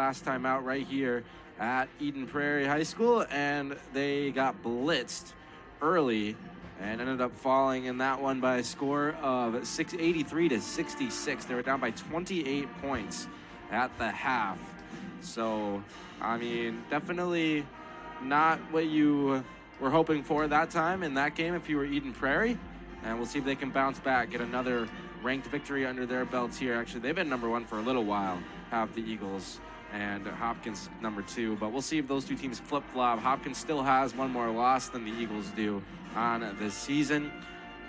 last time out right here at EdenPrairie High School, and they got blitzed early and ended up falling in that one by a score of 683 to 66. They were down by 28 points at the half. So, I mean, definitely not what you were hoping for that time in that game if you were EdenPrairie. And we'll see if they can bounce back, get another ranked victory under their belts here. Actually, they've been #1 for a little while, have the Eagles, and Hopkins #2. But we'll see if those two teams flip-flop. Hopkins still has one more loss than the Eagles do on this season.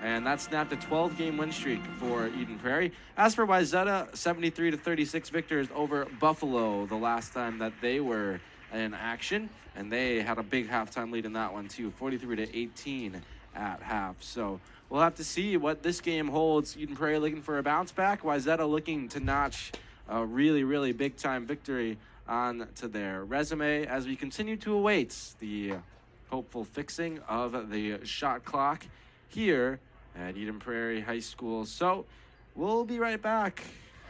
And that snapped a 12-game win streak for EdenPrairie. As for Wayzata, 73 to 36 victors over Buffalo the last time that they were in action. And they had a big halftime lead in that one too, 43 to 18 at half. So we'll have to see what this game holds. EdenPrairie looking for a bounce back. Wayzata looking to notch a really, really big-time victory on to their resume as we continue to await the hopeful fixing of the shot clock here at EdenPrairie High School. So we'll be right back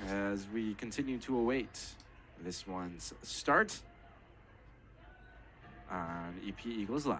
as we continue to await this one's start on EP Eagles Live.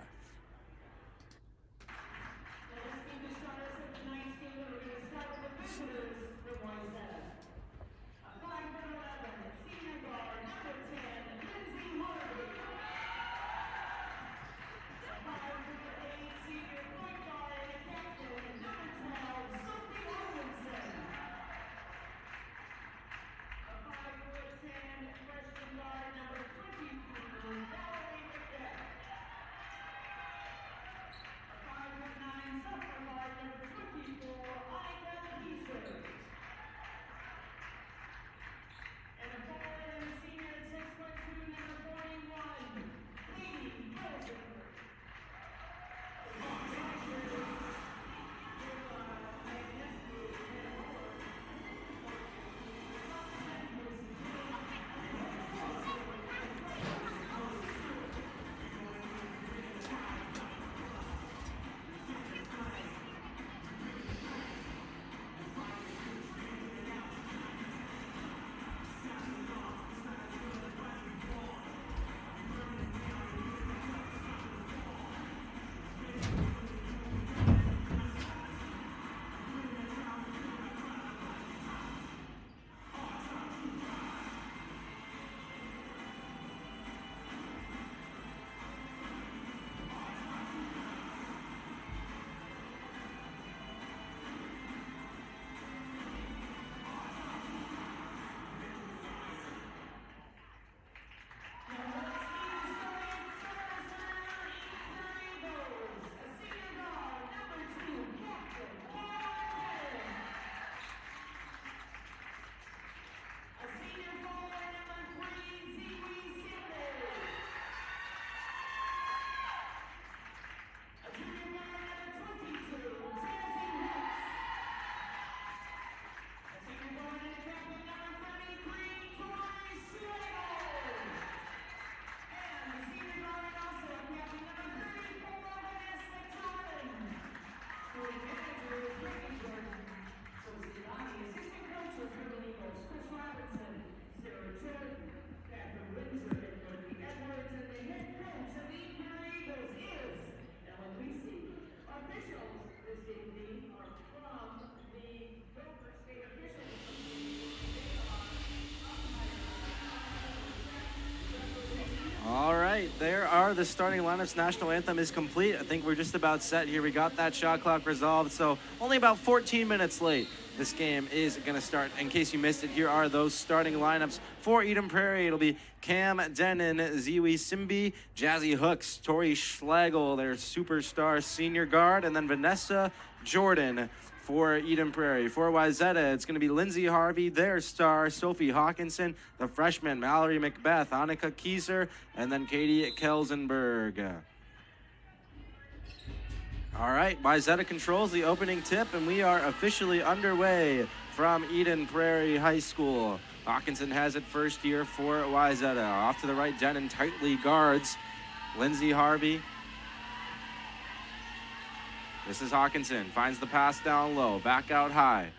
All right, there are the starting lineups. National anthem is complete. I think we're just about set here. We got that shot clock resolved, so only about 14 minutes late. This game is going to start. In case you missed it, here are those starting lineups for EdenPrairie. It'll be Cam Denon, Ziwi Simbi, Jazzy Hooks, Tori Schlegel, their superstar senior guard, and then Vanessa Jordan for EdenPrairie. For Wayzata, it's going to be Lindsay Harvey, their star, Sophie Hawkinson, the freshman, Mallory Macbeth, Annika Kieser, and then Katie Kelsenberg. All right, Wayzata controls the opening tip, and we are officially underway from EdenPrairie High School. Hawkinson has it first here for Wayzata. Off to the right, Denon tightly guards Lindsay Harvey. This is Hawkinson, finds the pass down low, back out high.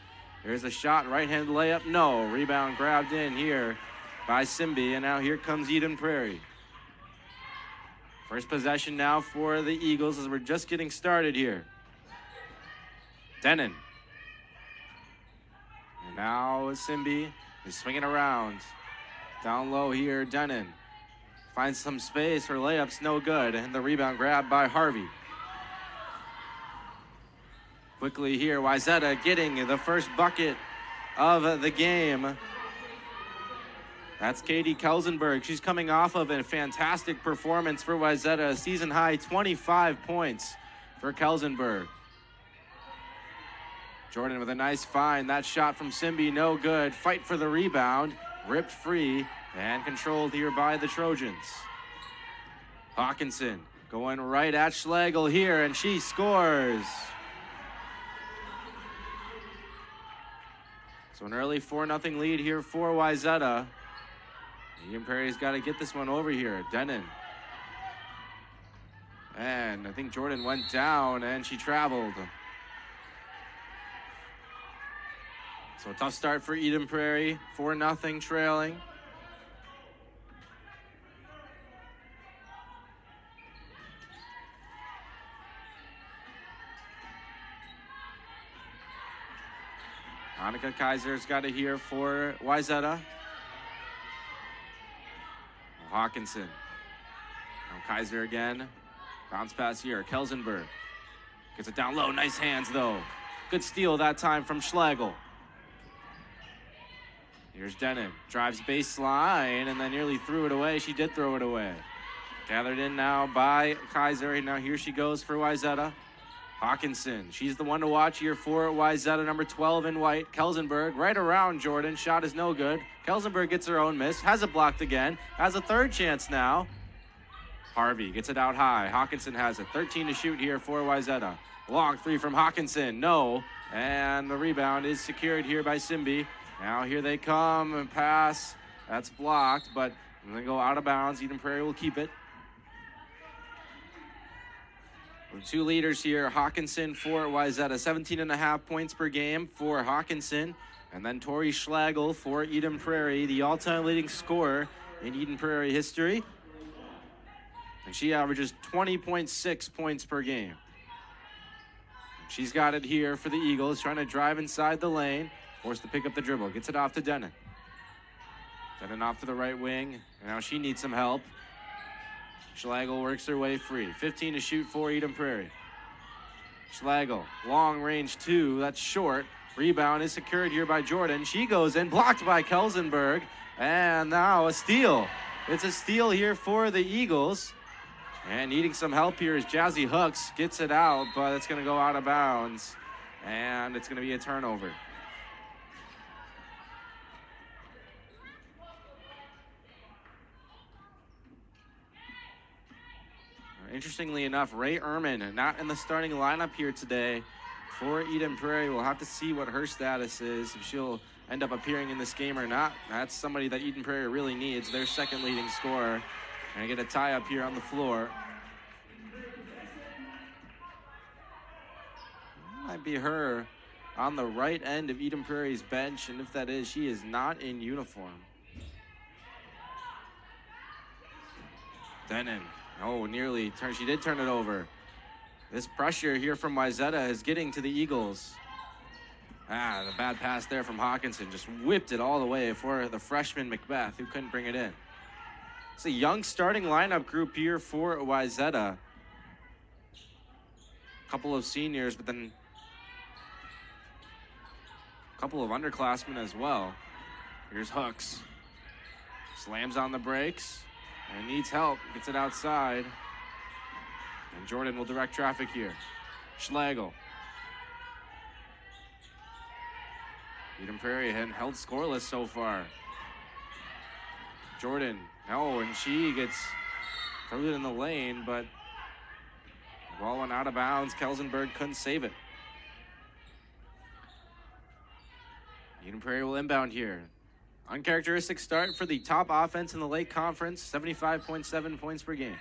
Here's a shot, right-hand layup, no. Rebound grabbed in here by Simbi, and now here comes EdenPrairie. First possession now for the Eagles as we're just getting started here. Denon. And now Simbi is swinging around. Down low here, Denon. Finds some space, her layup's no good, and the rebound grabbed by Harvey. Quickly here, Wayzata getting the first bucket of the game. That's Katie Kelsenberg. She's coming off of a fantastic performance for Wayzata, season high 25 points for Kelsenberg. Jordan with a nice find. That shot from Simbi, no good. Fight for the rebound, ripped free and controlled here by the Trojans. Hawkinson going right at Schlegel here, and she scores. So an early 4-0 lead here for Wayzata. EdenPrairie's got to get this one over here. Denon. And I think Jordan went down and she traveled. So a tough start for EdenPrairie. 4-0 trailing. Annika Kaiser's got it here for Wayzata. Hawkinson. Now Kaiser again. Bounce pass here. Kelsenberg gets it down low. Nice hands, though. Good steal that time from Schlegel. Here's Denon. Drives baseline and then nearly threw it away. She did throw it away. Gathered in now by Kaiser. And now here she goes for Wayzata. Hawkinson. She's the one to watch here for Wayzata, number 12 in white. Kelsenberg right around Jordan. Shot is no good. Kelsenberg gets her own miss. Has it blocked again. Has a third chance now. Harvey gets it out high. Hawkinson has it. 13 to shoot here for Wayzata. Long three from Hawkinson. No. And the rebound is secured here by Simbi. Now here they come and pass. That's blocked, but they go out of bounds. EdenPrairie will keep it. The two leaders here, Hawkinson for Wayzata, 17.5 points per game for Hawkinson. And then Tori Schlegel for EdenPrairie, the all-time leading scorer in EdenPrairie history. And she averages 20.6 points per game. She's got it here for the Eagles, trying to drive inside the lane. Forced to pick up the dribble. Gets it off to Denon. Denon off to the right wing. And now she needs some help. Schlegel works her way free. 15 to shoot for EdenPrairie. Schlegel, long range two. That's short. Rebound is secured here by Jordan. She goes in, blocked by Kelsenberg. And now a steal. It's a steal here for the Eagles. And needing some help here is Jazzy Hooks. Gets it out, but it's going to go out of bounds. And it's going to be a turnover. Interestingly enough, Ray Ehrman not in the starting lineup here today for EdenPrairie. We'll have to see what her status is, if she'll end up appearing in this game or not. That's somebody that EdenPrairie really needs, their second leading scorer. And get a tie up here on the floor. Might be her on the right end of EdenPrairie's bench, and if that is, she is not in uniform. Denon. Oh, nearly turned. She did turn it over. This pressure here from Wayzata is getting to the Eagles. The bad pass there from Hawkinson. Just whipped it all the way for the freshman Macbeth, who couldn't bring it in. It's a young starting lineup group here for Wayzata. A couple of seniors, but then a couple of underclassmen as well. Here's Hooks. Slams on the brakes. And needs help, gets it outside. And Jordan will direct traffic here. Schlegel. EdenPrairie had held scoreless so far. Jordan, and she gets thrown in the lane, but the ball went out of bounds. Kelsenberg couldn't save it. EdenPrairie will inbound here. Uncharacteristic start for the top offense in the Lake Conference, 75.7 points per game.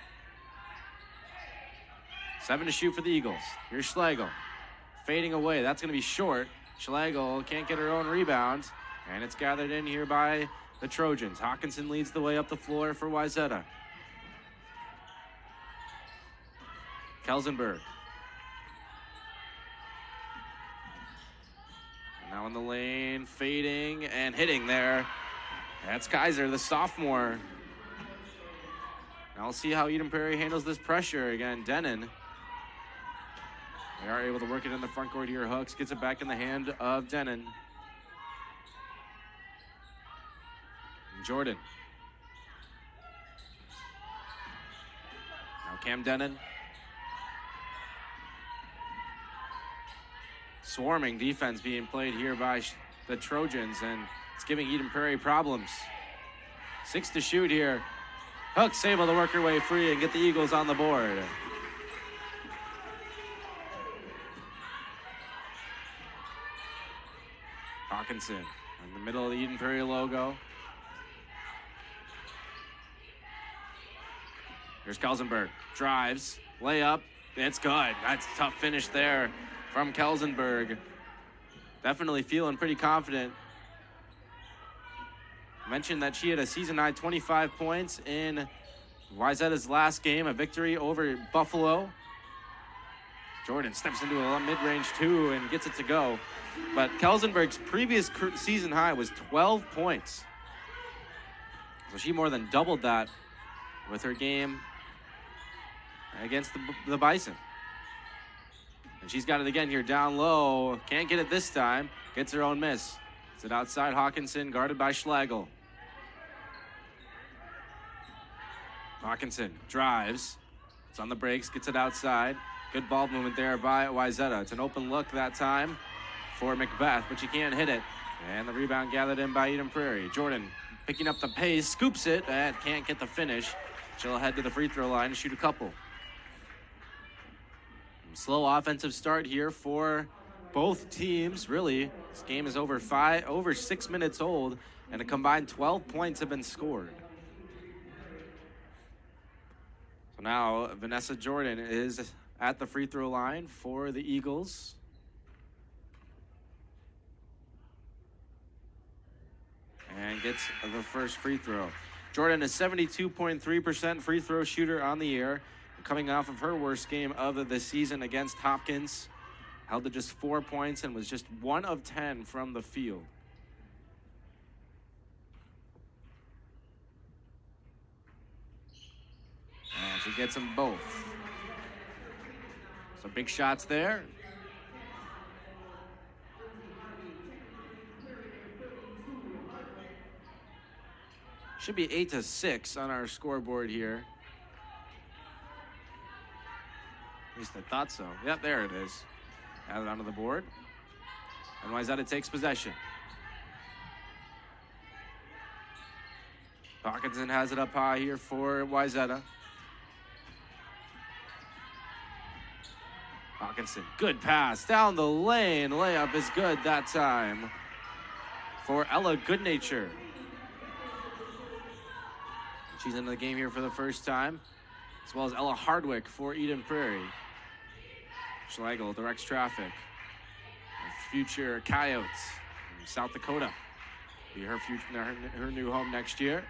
7 to shoot for the Eagles. Here's Schlegel. Fading away. That's going to be short. Schlegel can't get her own rebound. And it's gathered in here by the Trojans. Hawkinson leads the way up the floor for Wayzata. Kelsenberg. Now in the lane, fading and hitting there. That's Kaiser, the sophomore. Now we'll see how EdenPrairie handles this pressure. Again, Denon. They are able to work it in the front court here. Hooks gets it back in the hand of Denon. Jordan. Now Cam Denon. Swarming defense being played here by the Trojans, and it's giving EdenPrairie problems. 6 to shoot here. Hooks able to work her way free and get the Eagles on the board. Hawkinson in the middle of the EdenPrairie logo. Here's Kelsenberg. Drives, layup. It's good. That's a tough finish there from Kelsenberg. Definitely feeling pretty confident. Mentioned that she had a season-high 25 points in Wayzata's last game, a victory over Buffalo. Jordan steps into a mid-range 2 and gets it to go. But Kelsenberg's previous season high was 12 points. So she more than doubled that with her game against the Bison. And she's got it again here down low. Can't get it this time. Gets her own miss. It's it outside Hawkinson, guarded by Schlegel. Hawkinson drives. It's on the brakes, gets it outside. Good ball movement there by Wayzata. It's an open look that time for Macbeth, but she can't hit it. And the rebound gathered in by EdenPrairie. Jordan picking up the pace, scoops it, and can't get the finish. She'll head to the free throw line and shoot a couple. Slow offensive start here for both teams. Really, this game is over 6 minutes old, and a combined 12 points have been scored. So now Vanessa Jordan is at the free throw line for the Eagles. And gets the first free throw. Jordan is 72.3% free throw shooter on the year. Coming off of her worst game of the season against Hopkins. Held to just 4 points and was just 1 of 10 from the field. And she gets them both. Some big shots there. Should be 8-6 on our scoreboard here. At least I thought so. Yep, there it is. Added onto the board. And Wayzata takes possession. Hawkinson has it up high here for Wayzata. Hawkinson, good pass down the lane. Layup is good that time for Ella Goodnature. She's into the game here for the first time, as well as Ella Hardwick for EdenPrairie. Schlegel directs traffic. Future Coyotes from South Dakota. Be her new home next year.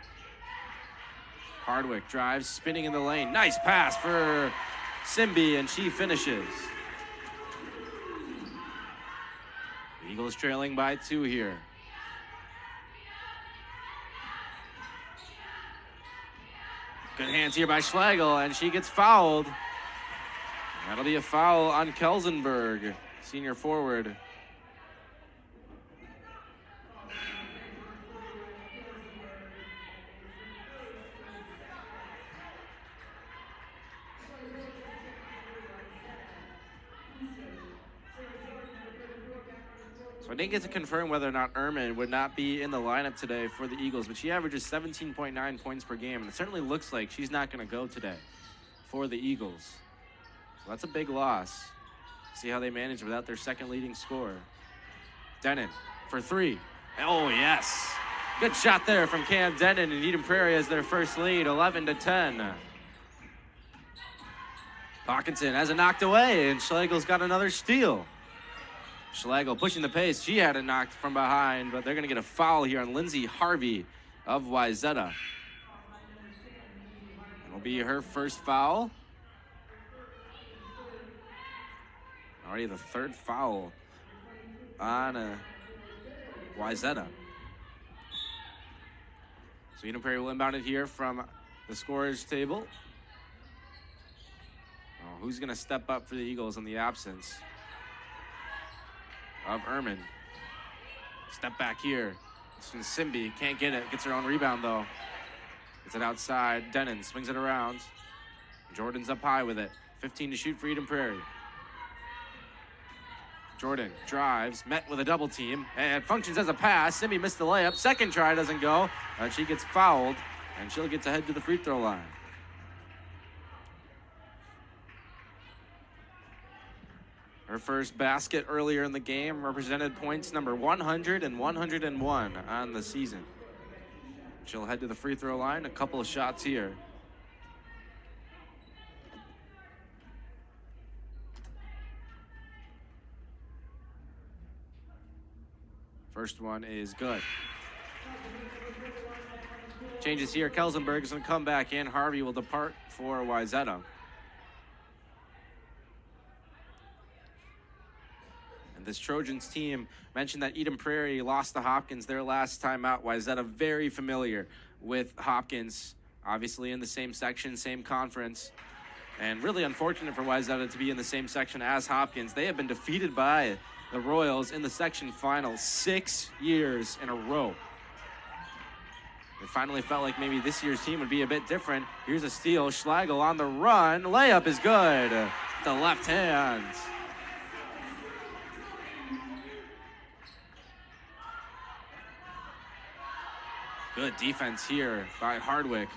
Hardwick drives, spinning in the lane. Nice pass for Simby, and she finishes. The Eagles trailing by 2 here. Good hands here by Schlegel, and she gets fouled. That'll be a foul on Kelsenberg, senior forward. So I didn't get to confirm whether or not Ehrman would not be in the lineup today for the Eagles, but she averages 17.9 points per game, and it certainly looks like she's not going to go today for the Eagles. So that's a big loss. See how they manage without their second leading scorer. Denon for 3. Oh, yes. Good shot there from Cam Denon, and EdenPrairie has their first lead, 11-10. Hawkinson has it knocked away, and Schlegel's got another steal. Schlegel pushing the pace. She had it knocked from behind, but they're going to get a foul here on Lindsay Harvey of Wayzata. It'll be her first foul. Already the third foul on Wayzata. So EdenPrairie will inbound it here from the scorer's table. Oh, who's going to step up for the Eagles in the absence of Ehrman? Step back here. This one's Simby. Can't get it. Gets her own rebound, though. Gets it outside. Denon swings it around. Jordan's up high with it. 15 to shoot for EdenPrairie. Jordan drives, met with a double team, and functions as a pass. Simby missed the layup. Second try doesn't go. She gets fouled, and she'll get to head to the free throw line. Her first basket earlier in the game represented points number 100 and 101 on the season. She'll head to the free throw line. A couple of shots here. First one is good. Changes here. Kelsenberg is going to come back in. Harvey will depart for Wayzata. And this Trojans team mentioned that EdenPrairie lost to Hopkins their last time out. Wayzata very familiar with Hopkins, obviously in the same section, same conference. And really unfortunate for Wayzata to be in the same section as Hopkins. They have been defeated by the Royals in the section final 6 years in a row. It finally felt like maybe this year's team would be a bit different. Here's a steal. Schlegel on the run. Layup is good. The left hand. Good defense here by Hardwick.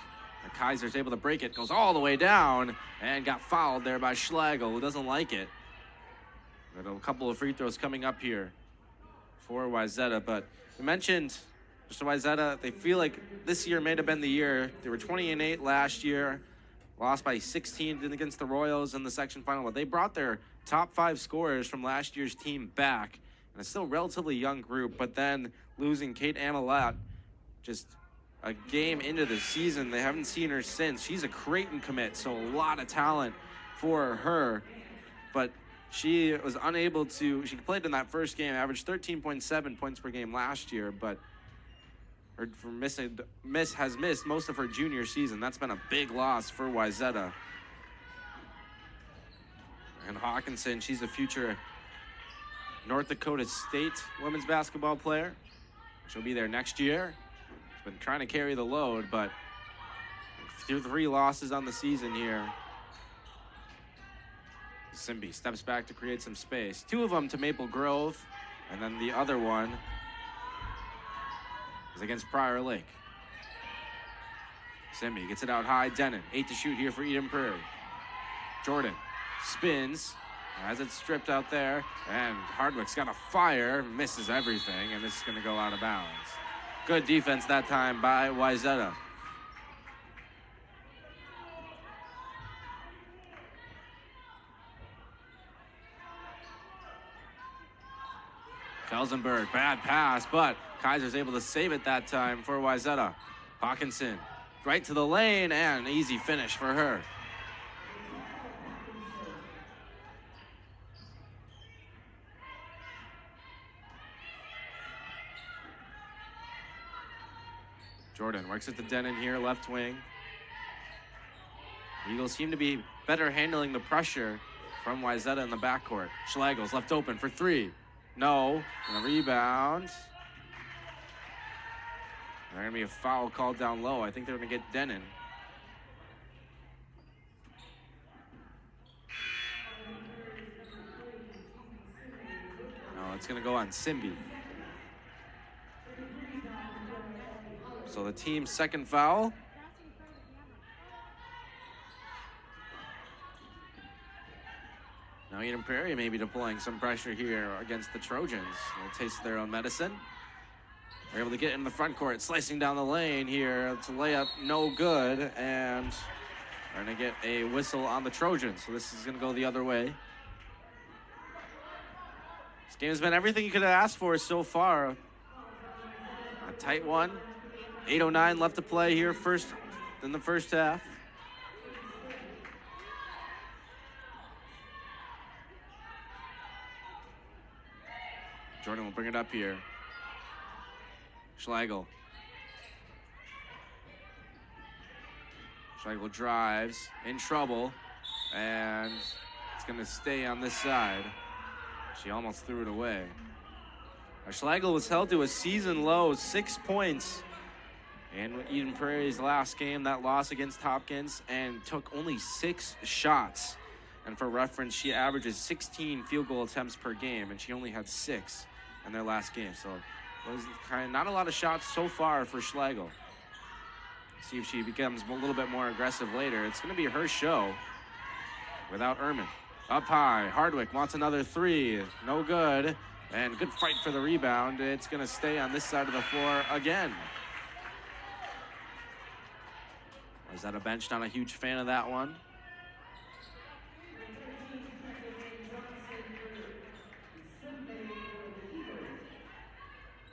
And Kaiser's able to break it. Goes all the way down and got fouled there by Schlegel, who doesn't like it. Got a couple of free throws coming up here for Wayzata, but we mentioned just Wayzata, they feel like this year may have been the year. They were 20-8 last year, lost by 16 against the Royals in the section final, but they brought their top 5 scorers from last year's team back, and it's still a relatively young group, but then losing Kate Amelette just a game into the season. They haven't seen her since. She's a Creighton commit, so a lot of talent for her, but she was unable to, she played in that first game, averaged 13.7 points per game last year, but has missed most of her junior season. That's been a big loss for Wayzata. And Hawkinson, she's a future North Dakota State women's basketball player. She'll be there next year. She's been trying to carry the load, but 3 losses on the season here. Simby steps back to create some space. 2 of them to Maple Grove, and then the other one is against Prior Lake. Simby gets it out high. Denon, 8 to shoot here for EdenPrairie. Jordan spins, has it stripped out there, and Hardwick's got a fire, misses everything, and this is going to go out of bounds. Good defense that time by Wayzata. Kelsenberg, bad pass, but Kaiser's able to save it that time for Wayzata. Hawkinson, right to the lane, and an easy finish for her. Jordan works at the Denon here, left wing. The Eagles seem to be better handling the pressure from Wayzata in the backcourt. Schlegel's left open for 3. No, and a rebound. There's going to be a foul called down low. I think they're going to get Denon. No, it's going to go on Simby. So the team's second foul. Now EdenPrairie may be deploying some pressure here against the Trojans. They'll taste their own medicine. They're able to get in the front court, slicing down the lane here. It's a layup, no good, and they're going to get a whistle on the Trojans. So this is going to go the other way. This game has been everything you could have asked for so far. A tight one. 8:09 left to play here in the first half. Jordan will bring it up here. Schlegel. Schlegel drives, in trouble, and it's going to stay on this side. She almost threw it away. Schlegel was held to a season low 6 points in EdenPrairie's last game, that loss against Hopkins, and took only 6 shots. And for reference, she averages 16 field goal attempts per game, and she only had 6 in their last game. So it was kind of not a lot of shots so far for Schlegel. See if she becomes a little bit more aggressive later. It's going to be her show without Ehrman. Up high, Hardwick wants another 3. No good. And good fight for the rebound. It's going to stay on this side of the floor again. Wayzata bench, not a huge fan of that one.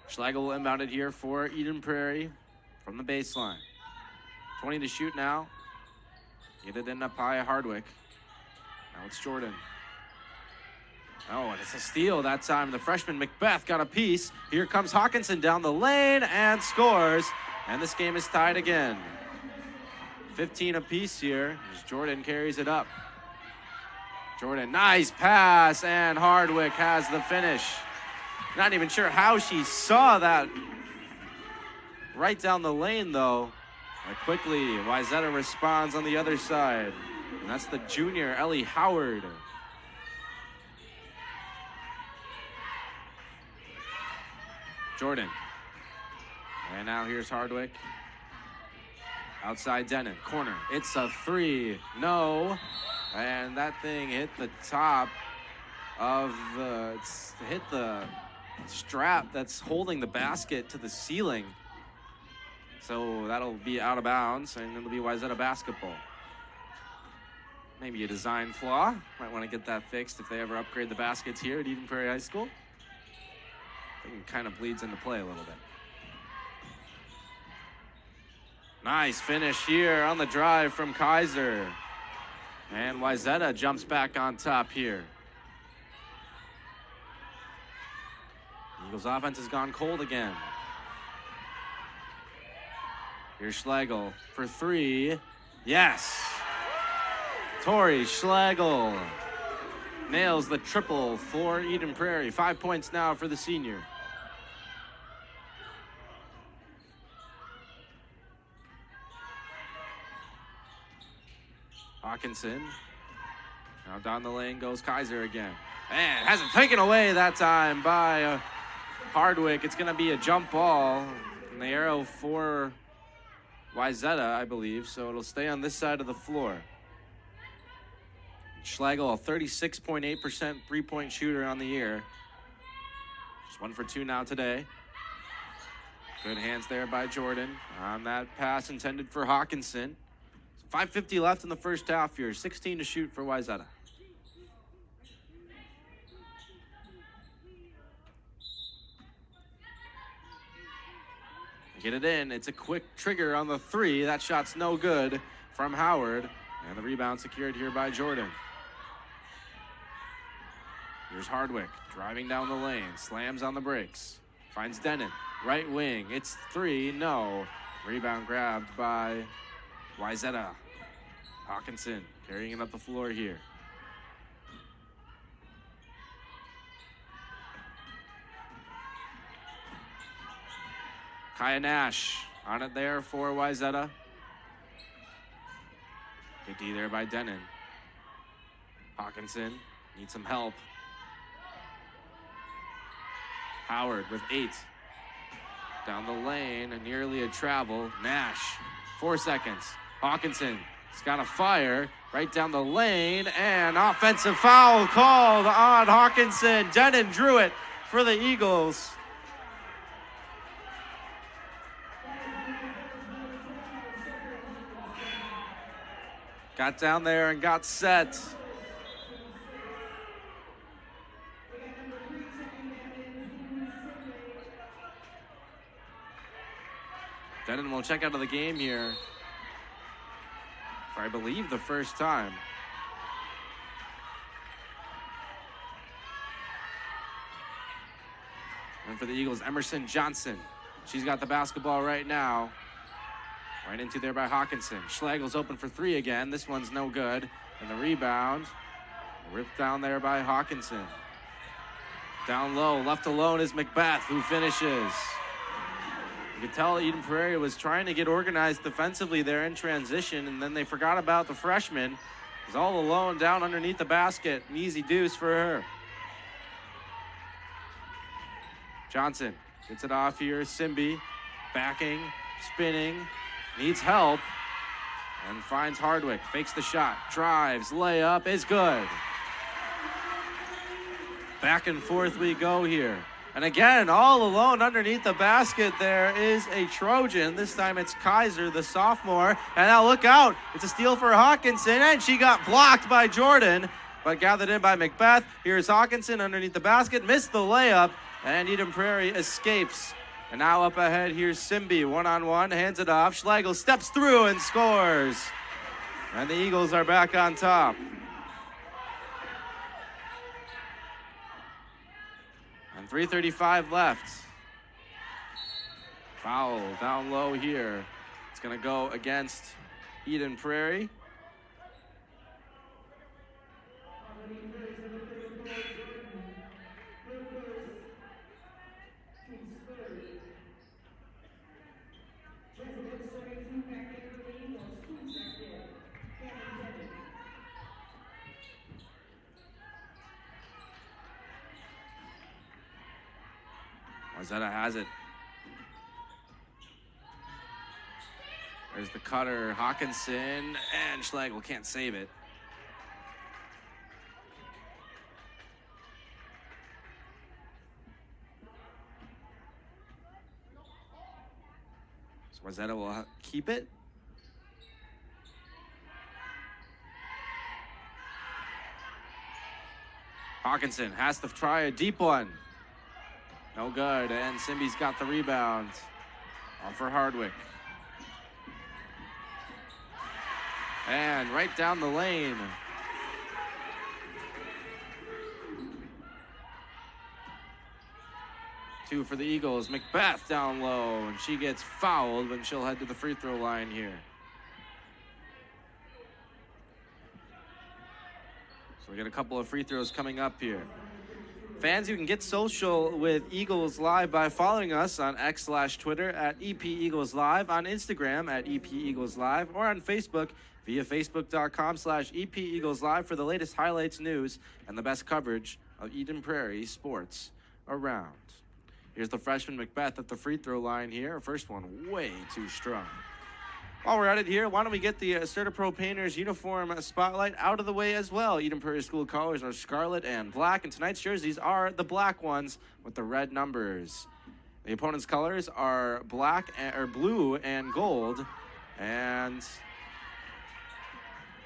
Schlegel will inbound it here for EdenPrairie from the baseline. 20 to shoot now. Get it in up high, Hardwick. Now it's Jordan. Oh, and it's a steal that time. The freshman Macbeth got a piece. Here comes Hawkinson down the lane and scores. And this game is tied again. 15 apiece here as Jordan carries it up. Jordan, nice pass, and Hardwick has the finish. Not even sure how she saw that right down the lane, though. And quickly, Wayzata responds on the other side. And that's the junior, Ellie Howard. Jordan. And now here's Hardwick. Outside Denon, corner. It's a 3. No. And that thing hit the top of hit the strap that's holding the basket to the ceiling. So that'll be out of bounds, and it'll be Wayzata basketball. Maybe a design flaw. Might want to get that fixed if they ever upgrade the baskets here at EdenPrairie High School. I think it kind of bleeds into play a little bit. Nice finish here on the drive from Kaiser. And Wayzata jumps back on top here. Eagles offense has gone cold again. Here's Schlegel for 3. Yes! Tori Schlegel nails the triple for EdenPrairie. 5 points now for the senior. Hawkinson. Now down the lane goes Kaiser again. And hasn't taken away that time by Hardwick. It's going to be a jump ball. And the arrow for Wayzata, I believe. So it'll stay on this side of the floor. Schlegel, a 36.8% three-point shooter on the year. Just 1 for 2 now today. Good hands there by Jordan on that pass intended for Hawkinson. 5:50 left in the first half here. 16 to shoot for Wayzata. Get it in. It's a quick trigger on the 3. That shot's no good from Howard. And the rebound secured here by Jordan. Here's Hardwick driving down the lane. Slams on the brakes. Finds Denon. Right wing. It's 3. No. Rebound grabbed by Wayzata. Hawkinson carrying it up the floor here. Kaya Nash on it there for Wayzata. Good D there by Denon. Hawkinson needs some help. Howard with 8. Down the lane, nearly a travel. Nash, 4 seconds. Hawkinson has got a fire right down the lane, and offensive foul called on Hawkinson. Denon drew it for the Eagles. Got down there and got set. Denon check out of the game here for, I believe, the first time. And for the Eagles, Emerson Johnson. She's got the basketball right now. Right into there by Hawkinson. Schlagel's open for three again. This one's no good. And the rebound ripped down there by Hawkinson. Down low, left alone is McBeth, who finishes. You could tell EdenPrairie was trying to get organized defensively there in transition, and then they forgot about the freshman. He's all alone down underneath the basket. An easy deuce for her. Johnson gets it off here. Simby backing, spinning, needs help, and finds Hardwick. Fakes the shot, drives, layup is good. Back and forth we go here. And again, all alone underneath the basket there is a Trojan. This time it's Kaiser, the sophomore. And now look out, it's a steal for Hawkinson, and she got blocked by Jordan, but gathered in by McBeth. Here's Hawkinson underneath the basket, missed the layup, and EdenPrairie escapes. And now up ahead, here's Simby, one-on-one, hands it off. Schlegel steps through and scores. And the Eagles are back on top. And 3:35 left. Foul down low here. It's gonna go against EdenPrairie. Wayzata has it. There's the cutter, Hawkinson, and Schlegel can't save it. So Wayzata will keep it. Hawkinson has to try a deep one. No good, and Simby's got the rebound. Off for Hardwick. And right down the lane. Two for the Eagles. McBeth down low, and she gets fouled when she'll head to the free throw line here. So we got a couple of free throws coming up here. Fans, you can get social with Eagles Live by following us on X/Twitter at EP Eagles Live, on Instagram at EP Eagles Live, or on Facebook via facebook.com/EP Eagles Live for the latest highlights, news, and the best coverage of EdenPrairie sports around. Here's the freshman McBeth at the free throw line here. First one way too strong. While we're at it here, why don't we get the CertaPro Painters uniform spotlight out of the way as well. EdenPrairie school colors are scarlet and black, and tonight's jerseys are the black ones with the red numbers. The opponent's colors are blue and gold, and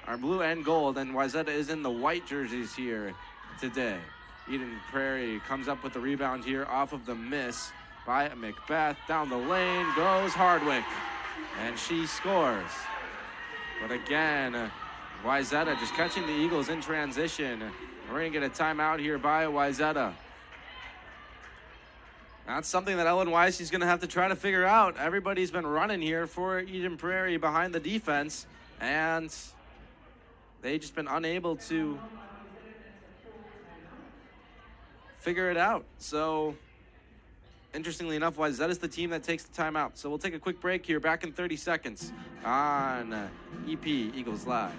Wayzata is in the white jerseys here today. EdenPrairie comes up with the rebound here off of the miss by McBeth. Down the lane goes Hardwick, and she scores. But again, Wayzata just catching the Eagles in transition. We're going to get a timeout here by Wayzata. That's something that Ellen Weiss is going to have to try to figure out. Everybody's been running here for EdenPrairie behind the defense, and they've just been unable to figure it out. So, interestingly enough, Wayzata is the team that takes the timeout. So we'll take a quick break here, back in 30 seconds on EP Eagles Live.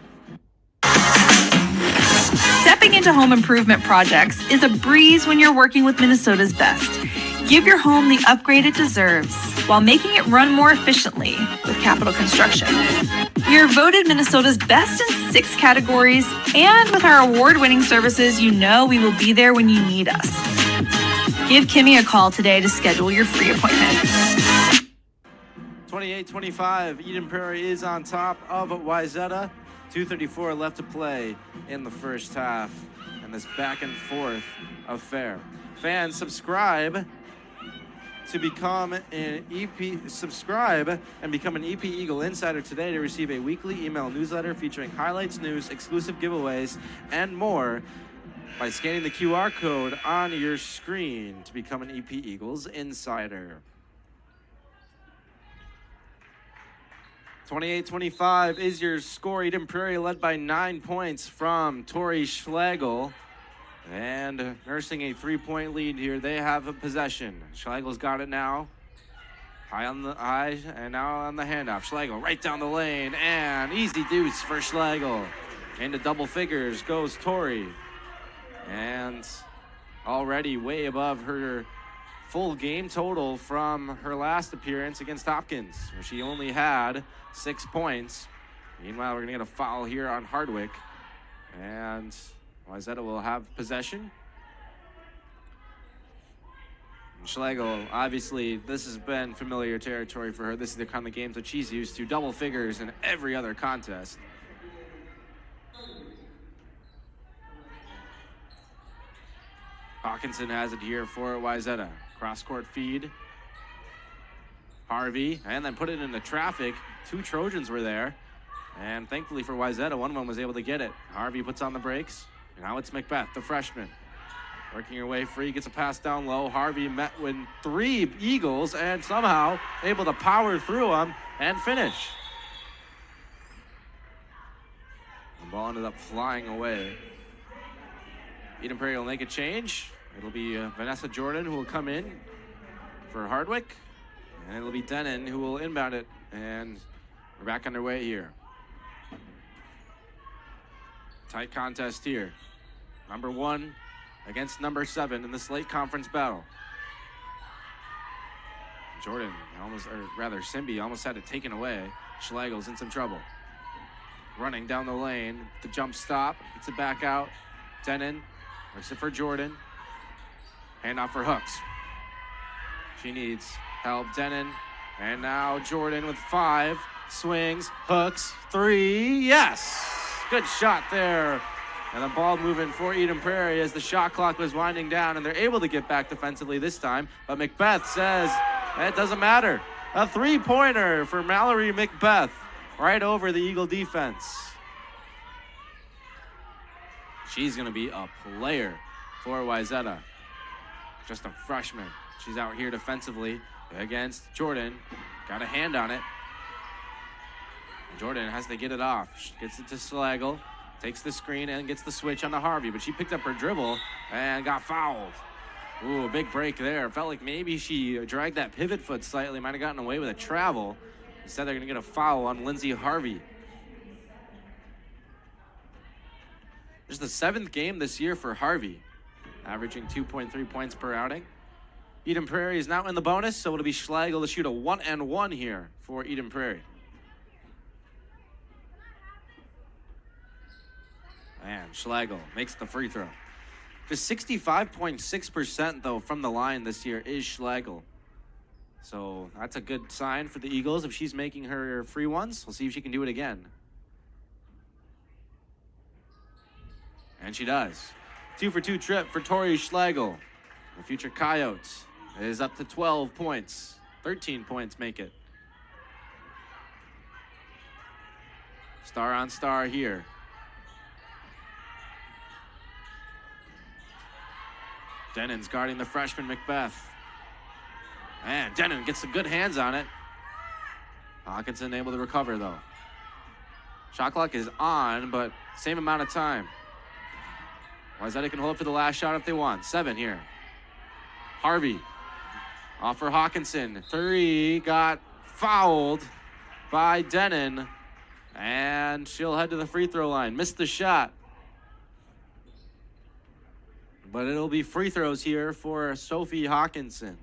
Stepping into home improvement projects is a breeze when you're working with Minnesota's best. Give your home the upgrade it deserves while making it run more efficiently with Capital Construction. We are voted Minnesota's best in 6 categories, and with our award-winning services, you know we will be there when you need us. Give Kimmy a call today to schedule your free appointment. 28-25, EdenPrairie is on top of Wayzata. 2:34 left to play in the first half, and this back and forth affair. Fans, subscribe to become an subscribe and become an EP Eagle Insider today to receive a weekly email newsletter featuring highlights, news, exclusive giveaways, and more by scanning the QR code on your screen to become an EP Eagles Insider. 28-25 is your score. EdenPrairie led by 9 points from Tori Schlegel. And nursing a 3-point lead here. They have a possession. Schlegel's got it now. High and now on the handoff. Schlegel right down the lane, and easy deuce for Schlegel. Into double figures goes Tori. And already way above her full game total from her last appearance against Hopkins, where she only had 6 points. Meanwhile, we're gonna get a foul here on Hardwick. And Wayzata will have possession. Schlegel, obviously, this has been familiar territory for her. This is the kind of games that she's used to. Double figures in every other contest. Hawkinson has it here for Wayzata. Cross-court feed. Harvey, and then put it into traffic. 2 Trojans were there. And thankfully for Wayzata, one of them was able to get it. Harvey puts on the brakes. Now it's Macbeth, the freshman. Working her way free, gets a pass down low. Harvey met with 3 Eagles and somehow able to power through them and finish. The ball ended up flying away. EdenPrairie will make a change. It'll be Vanessa Jordan who will come in for Hardwick. And it'll be Denon who will inbound it. And we're back underway here. Tight contest here. Number 1 against number 7 in this late conference battle. Jordan Simbi almost had it taken away. Schlegel's in some trouble. Running down the lane, the jump stop, gets it back out. Denon works it for Jordan. Handoff for Hooks. She needs help, Denon. And now Jordan with 5, swings, Hooks, 3, yes! Good shot there. And the ball moving for EdenPrairie as the shot clock was winding down, and they're able to get back defensively this time. But Macbeth says, it doesn't matter. A 3-pointer for Mallory Macbeth right over the Eagle defense. She's going to be a player for Wayzata. Just a freshman. She's out here defensively against Jordan. Got a hand on it. Jordan has to get it off. She gets it to Schlegel. Takes the screen and gets the switch on to Harvey, but she picked up her dribble and got fouled. Ooh, a big break there. Felt like maybe she dragged that pivot foot slightly, might have gotten away with a travel. Instead, they're going to get a foul on Lindsay Harvey. This is the 7th game this year for Harvey, averaging 2.3 points per outing. EdenPrairie is now in the bonus, so it'll be Schlegel to shoot a 1-and-1 here for EdenPrairie. And Schlegel makes the free throw. Just 65.6% though from the line this year is Schlegel. So that's a good sign for the Eagles if she's making her free ones. We'll see if she can do it again. And she does. 2-for-2 trip for Tori Schlegel. The future Coyotes is up to 12 points. 13 points make it. Star on star here. Denon's guarding the freshman Macbeth. And Denon gets some good hands on it. Hawkinson able to recover though. Shot clock is on, but same amount of time. Wayzata can hold for the last shot if they want. 7 here. Harvey off for Hawkinson. 3 got fouled by Denon. And she'll head to the free throw line. Missed the shot. But it'll be free throws here for Sophie Hawkinson.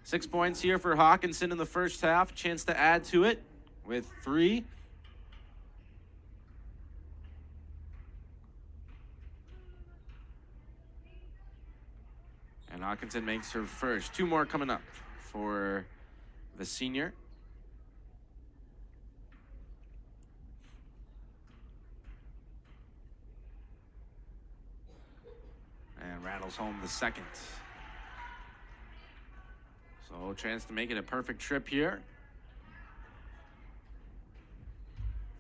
Six points here for Hawkinson in the first half. Chance to add to it with 3. And Hawkinson makes her first. 2 more coming up for the senior. and rattles home the second. So chance to make it a perfect trip here.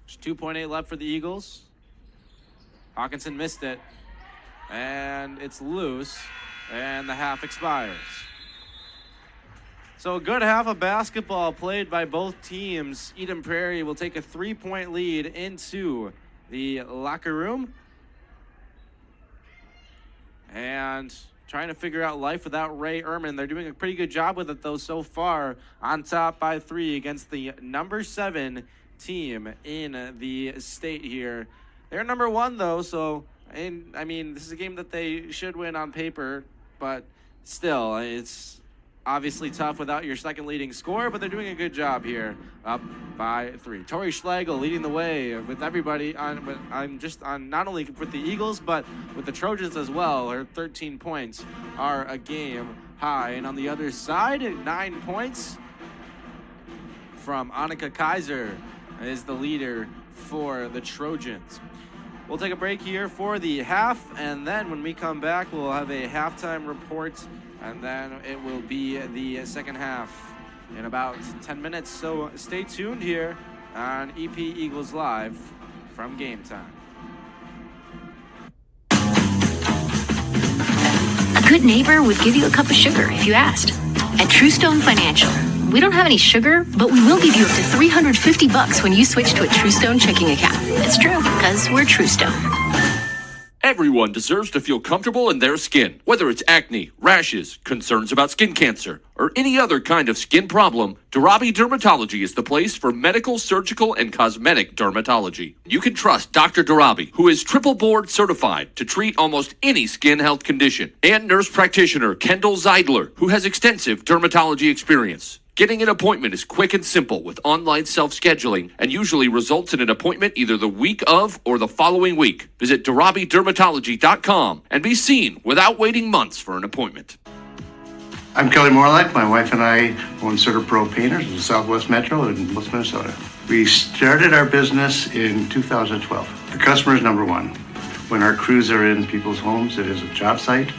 There's 2.8 left for the Eagles. Hawkinson missed it, and it's loose, and the half expires. So a good half of basketball played by both teams. EdenPrairie will take a 3-point lead into the locker room. And trying to figure out life without Ray Ehrman. They're doing a pretty good job with it, though, so far. On top by 3 against the number 7 team in the state here. They're number 1, though, so, I mean, this is a game that they should win on paper, but still, it's obviously tough without your second leading scorer, but they're doing a good job here, up by 3. Tori Schlegel leading the way with everybody on not only with the Eagles, but with the Trojans as well. Her 13 points are a game high. And on the other side, 9 points from Annika Kaiser is the leader for the Trojans. We'll take a break here for the half, and then when we come back, we'll have a halftime report, and then it will be the second half in about 10 minutes. So stay tuned here on EP Eagles Live from Game Time. A good neighbor would give you a cup of sugar if you asked. At Truestone Financial, we don't have any sugar, but we will give you up to $350 when you switch to a Truestone checking account. It's true, because we're Truestone. Everyone deserves to feel comfortable in their skin, whether it's acne, rashes, concerns about skin cancer, or any other kind of skin problem. Darabi Dermatology is the place for medical, surgical, and cosmetic dermatology. You can trust Dr. Darabi, who is triple board certified to treat almost any skin health condition, and nurse practitioner Kendall Zeidler, who has extensive dermatology experience. Getting an appointment is quick and simple with online self-scheduling and usually results in an appointment either the week of or the following week. Visit DarabiDermatology.com and be seen without waiting months for an appointment. I'm Kelly Morlock. My wife and I own CertaPro Painters in the Southwest Metro in West Minnesota. We started our business in 2012. The customer is number 1. When our crews are in people's homes, it is a job site,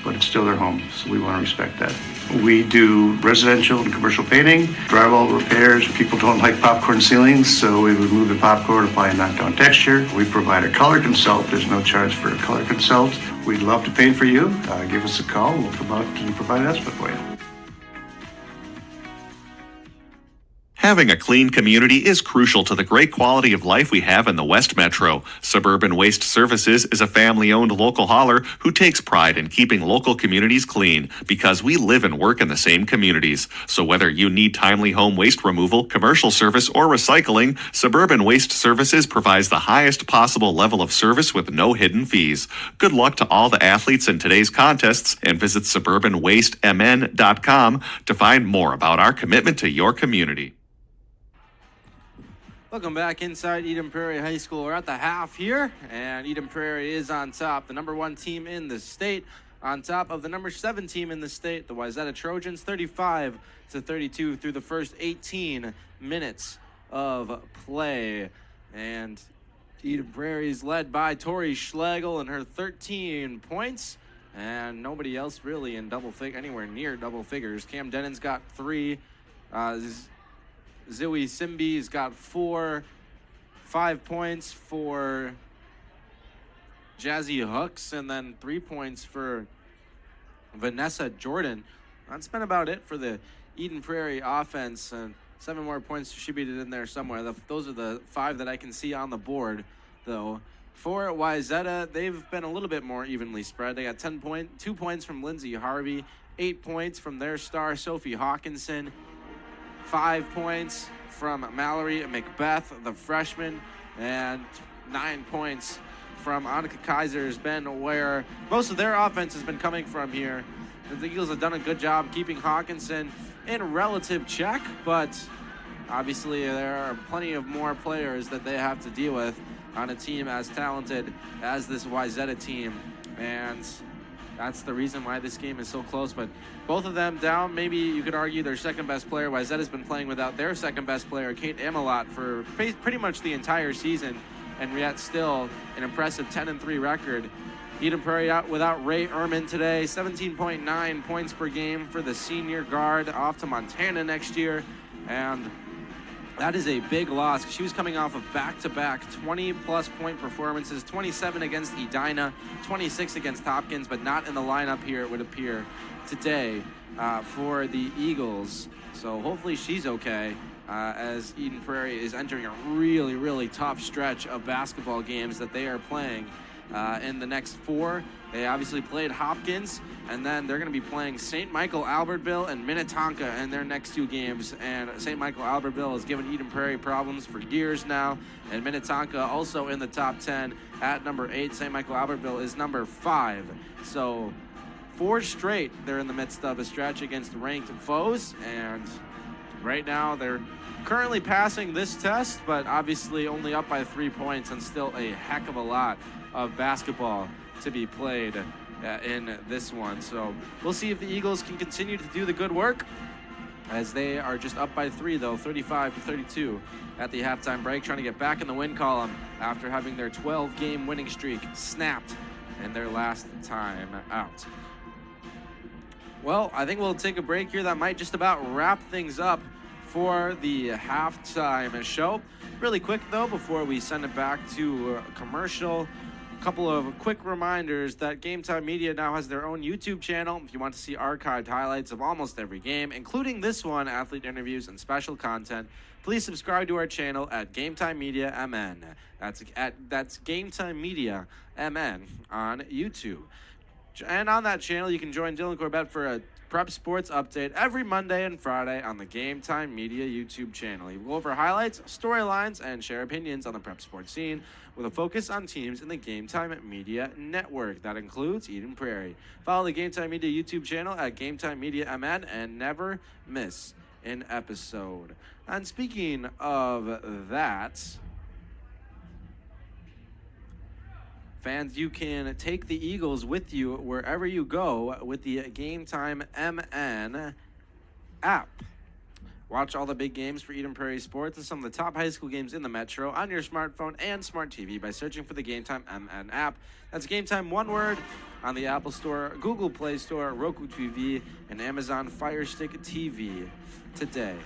but it's still their home, so we want to respect that. We do residential and commercial painting, drywall repairs. People don't like popcorn ceilings, so we remove the popcorn, apply a knockdown texture. We provide a color consult. There's no charge for a color consult. We'd love to paint for you. Give us a call. We'll come out and provide an estimate for you. Having a clean community is crucial to the great quality of life we have in the West Metro. Suburban Waste Services is a family-owned local hauler who takes pride in keeping local communities clean because we live and work in the same communities. So whether you need timely home waste removal, commercial service, or recycling, Suburban Waste Services provides the highest possible level of service with no hidden fees. Good luck to all the athletes in today's contests and visit suburbanwastemn.com to find more about our commitment to your community. Welcome back inside EdenPrairie High School. We're at the half here, and EdenPrairie is on top. The number 1 team in the state on top of the number 7 team in the state, the Wayzata Trojans, 35-32 through the first 18 minutes of play. And EdenPrairie is led by Tori Schlegel and her 13 points, and nobody else really in anywhere near double figures. Cam Dennon's got 3. Zoe Simbi's got 4, 5 points for Jazzy Hooks, and then 3 points for Vanessa Jordan. That's been about it for the EdenPrairie offense, and 7 more points distributed in there somewhere. Those are the 5 that I can see on the board, though. For Wayzata, they've been a little bit more evenly spread. They got 2 points from Lindsay Harvey, 8 points from their star Sophie Hawkinson, 5 points from Mallory Macbeth, the freshman, and 9 points from Annika Kaiser has been where most of their offense has been coming from here. The Eagles have done a good job keeping Hawkinson in relative check, but obviously there are plenty of more players that they have to deal with on a team as talented as this Wayzata team, and that's the reason why this game is so close. But both of them down, maybe you could argue their second-best player. Wayzata's been playing without their second-best player, Kate Amelot, for pretty much the entire season, and yet still an impressive 10-3 record Eden Prairie out without Ray Ehrman today. 17.9 points per game for the senior guard, off to Montana next year. And that is a big loss. She was coming off of back-to-back 20-plus point performances, 27 against Edina, 26 against Hopkins, but not in the lineup here, it would appear, today for the Eagles. So hopefully she's okay, as Eden Prairie is entering a really, really tough stretch of basketball games that they are playing in the next 4. They obviously played Hopkins, and then they're going to be playing St. Michael Albertville and Minnetonka in their next 2 games. And St. Michael Albertville has given Eden Prairie problems for years now, and Minnetonka also in the top 10 at number 8. St. Michael Albertville is number 5. So 4 straight they're in the midst of a stretch against ranked foes, and right now they're currently passing this test, but obviously only up by 3 points, and still a heck of a lot of basketball to be played in this one. So we'll see if the Eagles can continue to do the good work, as they are just up by 3, though, 35-32 at the halftime break, trying to get back in the win column after having their 12-game winning streak snapped in their last time out. Well, I think we'll take a break here. That might just about wrap things up for the halftime show. Really quick, though, before we send it back to a commercial, a couple of quick reminders that Game Time Media now has their own YouTube channel. If you want to see archived highlights of almost every game, including this one, athlete interviews and special content, please subscribe to our channel at Game Time Media MN. That's Game Time Media MN on YouTube. And on that channel, you can join Dylan Corbett for a prep sports update every Monday and Friday on the Game Time Media YouTube channel. He will go over highlights, storylines, and share opinions on the prep sports scene with a focus on teams in the Game Time Media network. That includes Eden Prairie. Follow the Game Time Media YouTube channel at Game Time Media MN and never miss an episode. And speaking of that, fans, you can take the Eagles with you wherever you go with the Game Time MN app. Watch all the big games for Eden Prairie sports and some of the top high school games in the Metro on your smartphone and smart TV by searching for the Game Time MN app. That's Game Time, one word, on the Apple Store, Google Play Store, Roku TV, and Amazon Fire Stick TV today.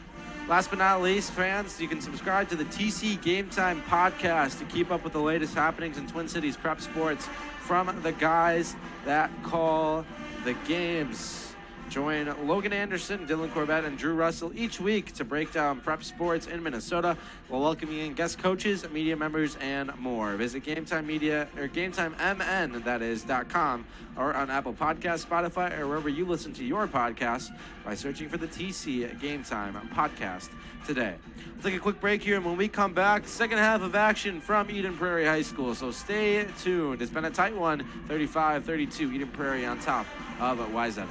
Last but not least, fans, you can subscribe to the TC Game Time podcast to keep up with the latest happenings in Twin Cities prep sports from the guys that call the games. Join Logan Anderson, Dylan Corbett, and Drew Russell each week to break down prep sports in Minnesota while welcoming in guest coaches, media members, and more. Visit GameTime Media, or GameTimeMN.com, or on Apple Podcasts, Spotify, or wherever you listen to your podcasts by searching for the TC Game Time podcast today. We'll take a quick break here, and when we come back, second half of action from Eden Prairie High School. So stay tuned. It's been a tight one, 35-32, Eden Prairie on top of Wayzata.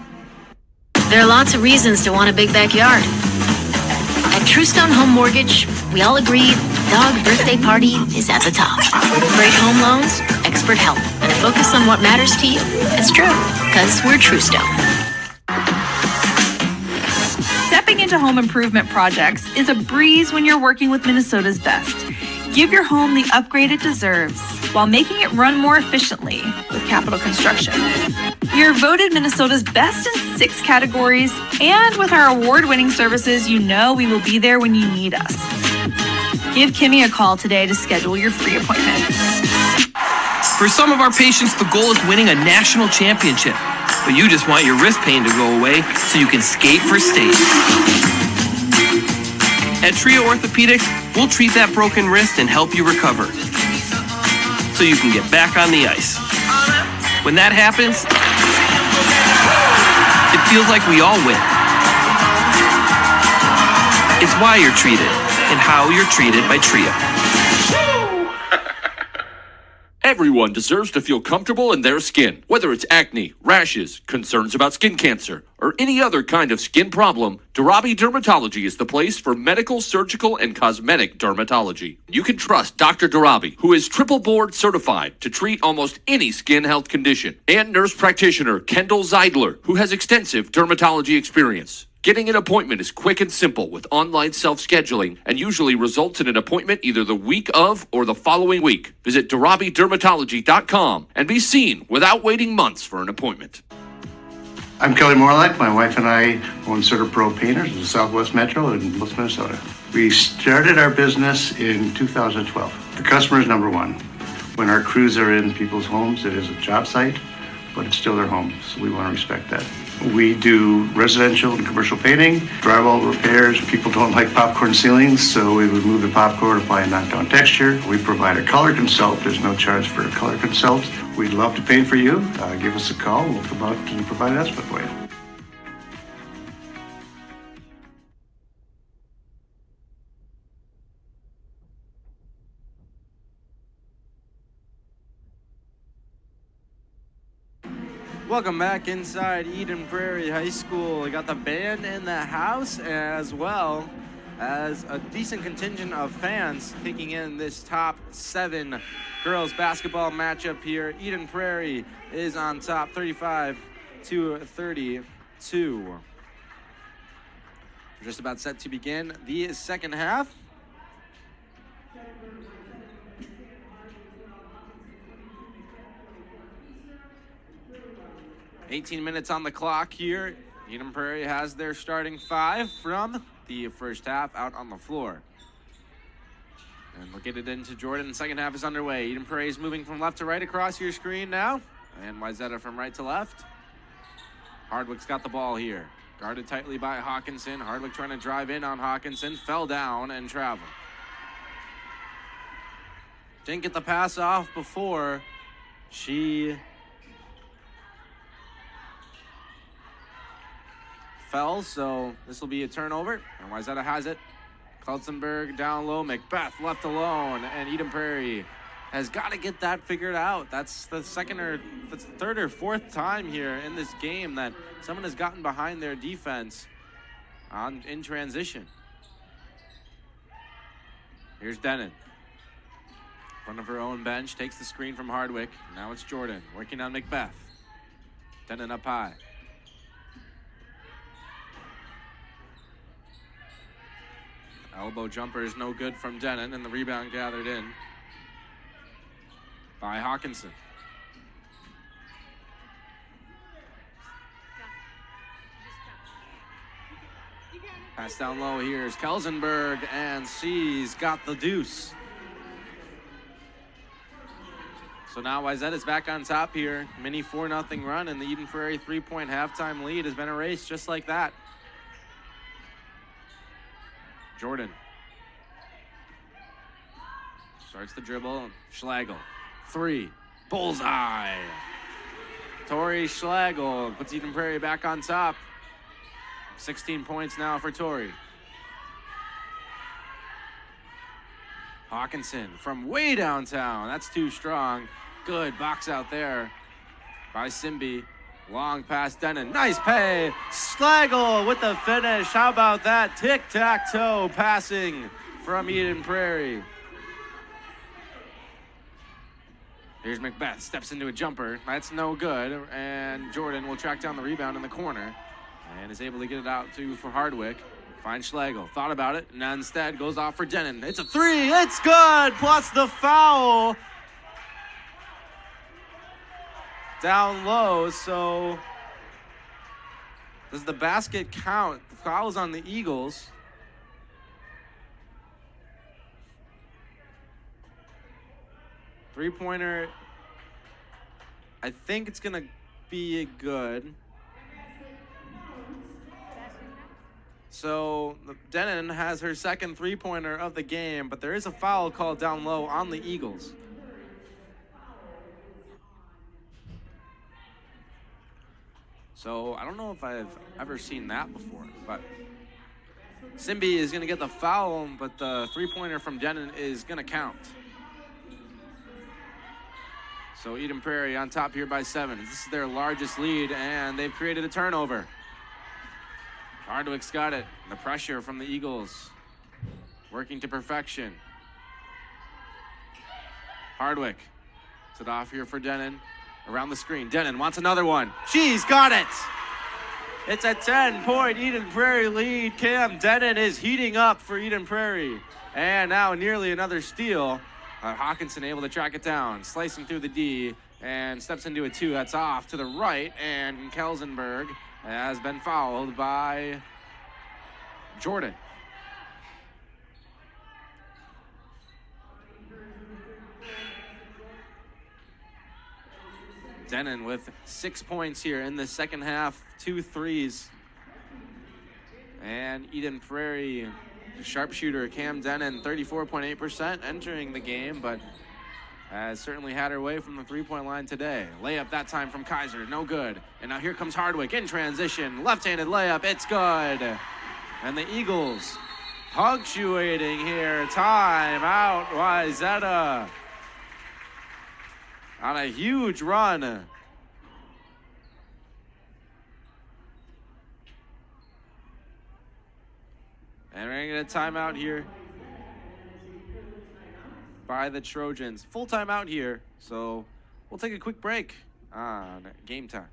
There are lots of reasons to want a big backyard. At Truestone Home Mortgage, we all agree dog birthday party is at the top. Great home loans, expert help, and a focus on what matters to you. It's true, because we're Truestone. Stepping into home improvement projects is a breeze when you're working with Minnesota's best. Give your home the upgrade it deserves while making it run more efficiently with Capital Construction. We are voted Minnesota's best in 6 categories, and with our award-winning services, you know we will be there when you need us. Give Kimmy a call today to schedule your free appointment. For some of our patients, the goal is winning a national championship, but you just want your wrist pain to go away so you can skate for state. At Trio Orthopedics, we'll treat that broken wrist and help you recover so you can get back on the ice. When that happens, it feels like we all win. It's why you're treated and how you're treated by Trio. Everyone deserves to feel comfortable in their skin. Whether it's acne, rashes, concerns about skin cancer, or any other kind of skin problem, Darabi Dermatology is the place for medical, surgical, and cosmetic dermatology. You can trust Dr. Darabi, who is triple board certified to treat almost any skin health condition, and nurse practitioner Kendall Zeidler, who has extensive dermatology experience. Getting an appointment is quick and simple with online self-scheduling and usually results in an appointment either the week of or the following week. Visit DarabiDermatology.com and be seen without waiting months for an appointment. I'm Kelly Morlock. My wife and I own Sutter Pro Painters in the Southwest Metro in Bliss, Minnesota. We started our business in 2012. The customer is number one. When our crews are in people's homes, it is a job site, but it's still their home, so we want to respect that. We do residential and commercial painting, drywall repairs. People don't like popcorn ceilings, so we remove the popcorn, apply a knockdown texture. We provide a color consult. There's no charge for a color consult. We'd love to paint for you. Give us a call. We'll come out and provide an estimate for you. Welcome back inside Eden Prairie High School. We got the band in the house as well as a decent contingent of fans taking in this top 7 girls basketball matchup here. Eden Prairie is on top 35-32. We're just about set to begin the second half. $18 minutes on the clock here. Eden Prairie has their starting 5 from the first half out on the floor. And we'll get it into Jordan. The second half is underway. Eden Prairie is moving from left to right across your screen now. And Wayzata from right to left. Hardwick's got the ball here. Guarded tightly by Hawkinson. Hardwick trying to drive in on Hawkinson. Fell down and traveled. Didn't get the pass off before she fell, so this will be a turnover. And Wayzata has it. Klutzenberg down low. Macbeth left alone. And Eden Prairie has got to get that figured out. That's the third or fourth time here in this game that someone has gotten behind their defense in transition. Here's Denon. In front of her own bench. Takes the screen from Hardwick. Now it's Jordan working on Macbeth. Denon up high. Elbow jumper is no good from Denon, and the rebound gathered in by Hawkinson. Pass down low here is Kelsenberg, and she's got the deuce. So now Wayzata's back on top here. Mini 4-0 run, and the Eden Prairie 3-point halftime lead has been erased just like that. Jordan starts the dribble. Schlagel, 3, bullseye. Tori Schlagel puts Eden Prairie back on top. 16 points now for Tori. Hawkinson from way downtown. That's too strong. Good box out there by Simby. Long pass, Denon. Nice pay. Schlagel with the finish. How about that? Tic-tac-toe passing from Eden Prairie. Here's Macbeth. Steps into a jumper. That's no good. And Jordan will track down the rebound in the corner and is able to get it out for Hardwick. Finds Schlagel. Thought about it. And instead goes off for Denon. It's a 3. It's good. Plus the foul. Down low, so does the basket count? The foul's on the Eagles. Three-pointer, I think it's gonna be good. So Denon has her second three-pointer of the game, but there is a foul called down low on the Eagles. So I don't know if I've ever seen that before, but Simby is going to get the foul, but the three-pointer from Denon is going to count. So Eden Prairie on top here by 7. This is their largest lead, and they've created a turnover. Hardwick's got it. The pressure from the Eagles working to perfection. Hardwick. It's it off here for Denon. Around the screen. Denon wants another one. She's got it. It's a 10-point EdenPrairie lead. Cam Denon is heating up for EdenPrairie. And now nearly another steal. Hawkinson able to track it down, slicing through the D, and steps into a 2. That's off to the right, and Kelsenberg has been fouled by Jordan. Denon with 6 points here in the second half, 2 threes. And EdenPrairie sharpshooter Cam Denon, 34.8% entering the game, but has certainly had her way from the three-point line today. Layup that time from Kaiser, no good. And now here comes Hardwick in transition, left-handed layup, it's good. And the Eagles punctuating here, time out, Wayzata on a huge run. And we're going to get a timeout here by the Trojans. Full timeout here, so we'll take a quick break on Game Time.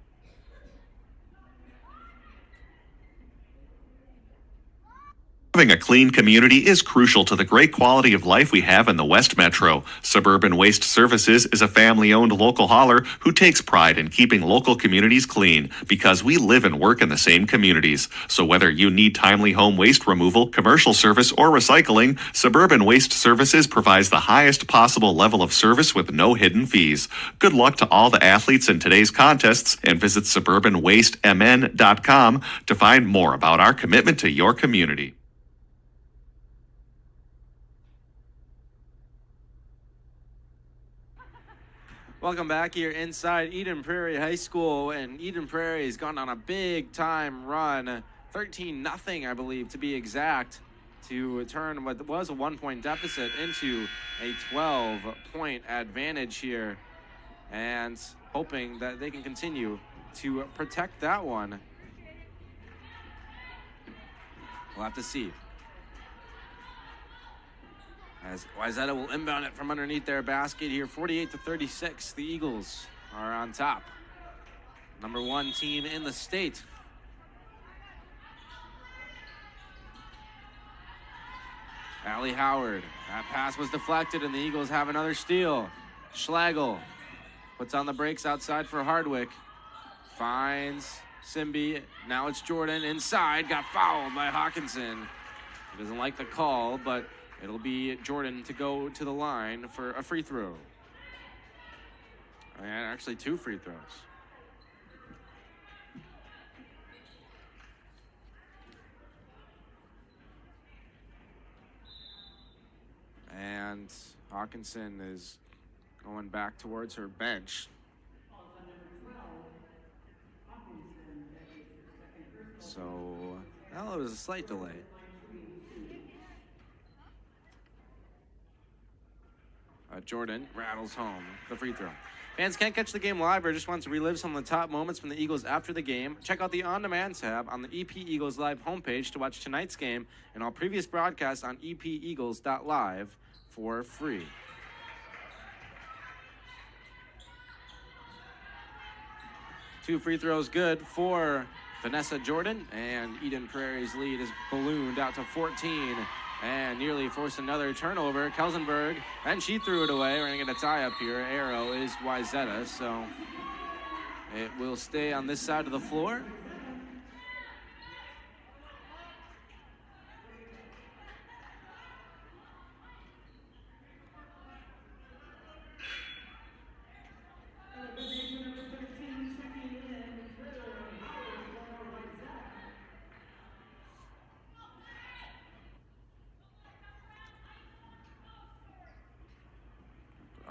Having a clean community is crucial to the great quality of life we have in the West Metro. Suburban Waste Services is a family-owned local hauler who takes pride in keeping local communities clean because we live and work in the same communities. So whether you need timely home waste removal, commercial service, or recycling, Suburban Waste Services provides the highest possible level of service with no hidden fees. Good luck to all the athletes in today's contests, and visit suburbanwastemn.com to find more about our commitment to your community. Welcome back here inside EdenPrairie High School, and EdenPrairie has gone on a big-time run, 13-0, I believe, to be exact, to turn what was a 1-point deficit into a 12-point advantage here, and hoping that they can continue to protect that one. We'll have to see. As Wayzata will inbound it from underneath their basket here, 48-36. The Eagles are on top. Number 1 team in the state. Allie Howard. That pass was deflected, and the Eagles have another steal. Schlagel puts on the brakes outside for Hardwick. Finds Simby. Now it's Jordan inside. Got fouled by Hawkinson. He doesn't like the call, but it'll be Jordan to go to the line for a free throw. And actually 2 free throws. And Hawkinson is going back towards her bench. So, well, it was a slight delay. Jordan rattles home the free throw. Fans can't catch the game live or just want to relive some of the top moments from the Eagles after the game. Check out the On-Demand tab on the EP Eagles Live homepage to watch tonight's game and all previous broadcasts on epeagles.live for free. Two free throws good for Vanessa Jordan, and EdenPrairie's lead is ballooned out to 14. And nearly forced another turnover. Kelsenberg, and she threw it away. We're going to get a tie up here. Arrow is Wayzata, so it will stay on this side of the floor.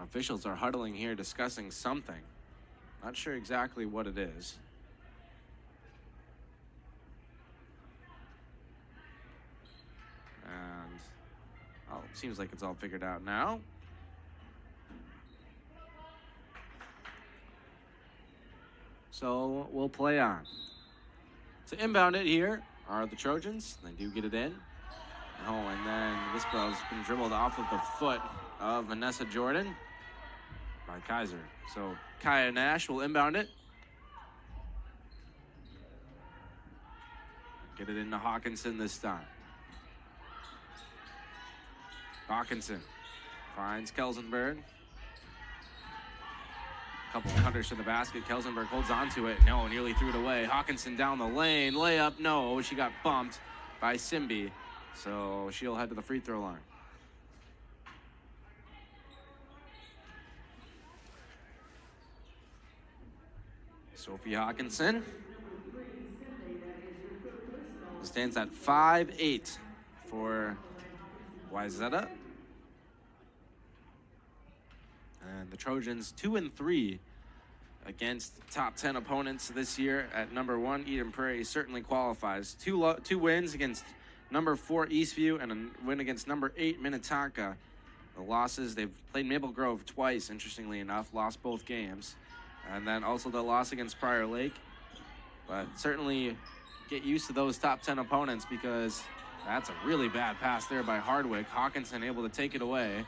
Officials are huddling here discussing something. Not sure exactly what it is. And it seems like it's all figured out now. So we'll play on. To inbound it here are the Trojans. They do get it in. Oh, and then this ball's been dribbled off of the foot of Vanessa Jordan by Kaiser. So Kaya Nash will inbound it. Get it into Hawkinson this time. Hawkinson finds Kelsenberg. Couple cutters to the basket. Kelsenberg holds on to it. No, nearly threw it away. Hawkinson down the lane. Layup, no. She got bumped by Simby. So she'll head to the free throw line. Sophie Hawkinson stands at 5'8" for Wayzata. And the Trojans 2-3 against top 10 opponents this year. At number 1, EdenPrairie certainly qualifies. Two wins against number 4 Eastview and a win against number 8 Minnetonka. The losses, they've played Maple Grove twice, interestingly enough, lost both games. And then also the loss against Prior Lake. But certainly get used to those top 10 opponents because that's a really bad pass there by Hardwick. Hawkinson able to take it away.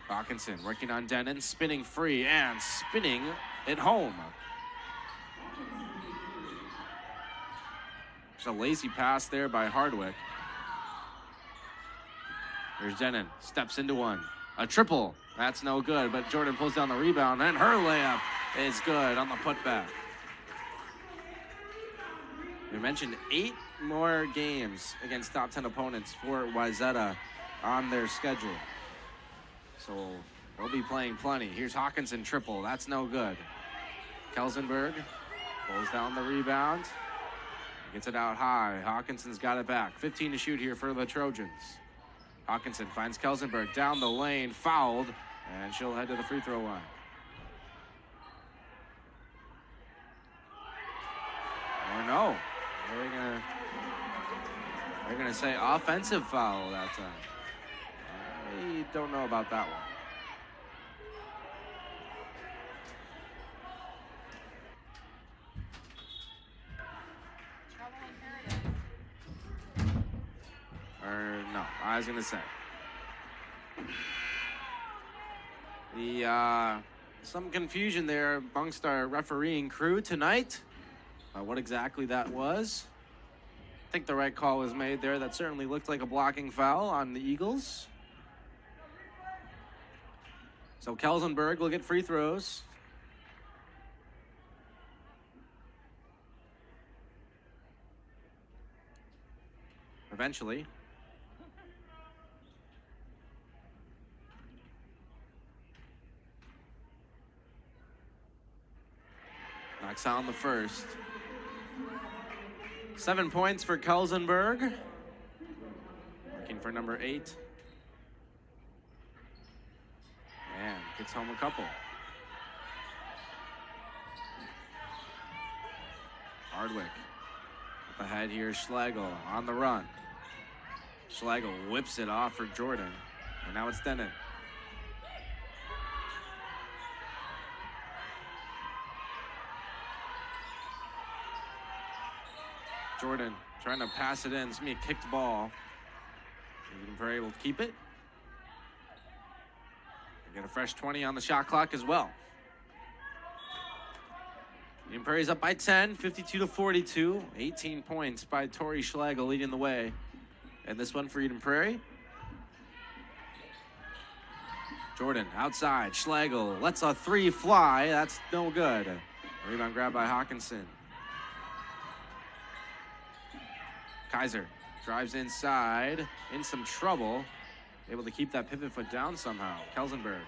Hawkinson working on Denon, spinning free and spinning it home. Just a lazy pass there by Hardwick. Here's Denon, steps into one. A triple, that's no good, but Jordan pulls down the rebound and her layup is good on the putback. We mentioned 8 more games against top 10 opponents for Wayzata on their schedule. So they'll be playing plenty. Here's Hawkinson triple. That's no good. Kelsenberg pulls down the rebound. Gets it out high. Hawkinson's got it back. 15 to shoot here for the Trojans. Hawkinson finds Kelsenberg down the lane, fouled, and she'll head to the free throw line. Or no. They're gonna say offensive foul that time. I don't know about that one. Or no, I was gonna say. Some confusion there amongst our refereeing crew tonight. What exactly that was. I think the right call was made there. That certainly looked like a blocking foul on the Eagles. So Kelsenberg will get free throws. Eventually. Knocks out the first. 7 points for Kelsenberg. Looking for number 8. And gets home a couple. Hardwick. Up ahead here, Schlegel on the run. Schlegel whips it off for Jordan. And now it's Denon. Jordan trying to pass it in. It's going to be a kicked ball. EdenPrairie able to keep it. They get a fresh 20 on the shot clock as well. EdenPrairie's up by 10, 52-42. 18 points by Tori Schlegel leading the way. And this one for EdenPrairie. Jordan outside. Schlegel lets a 3 fly. That's no good. Rebound grab by Hawkinson. Kaiser drives inside, in some trouble. Able to keep that pivot foot down somehow. Kelsenberg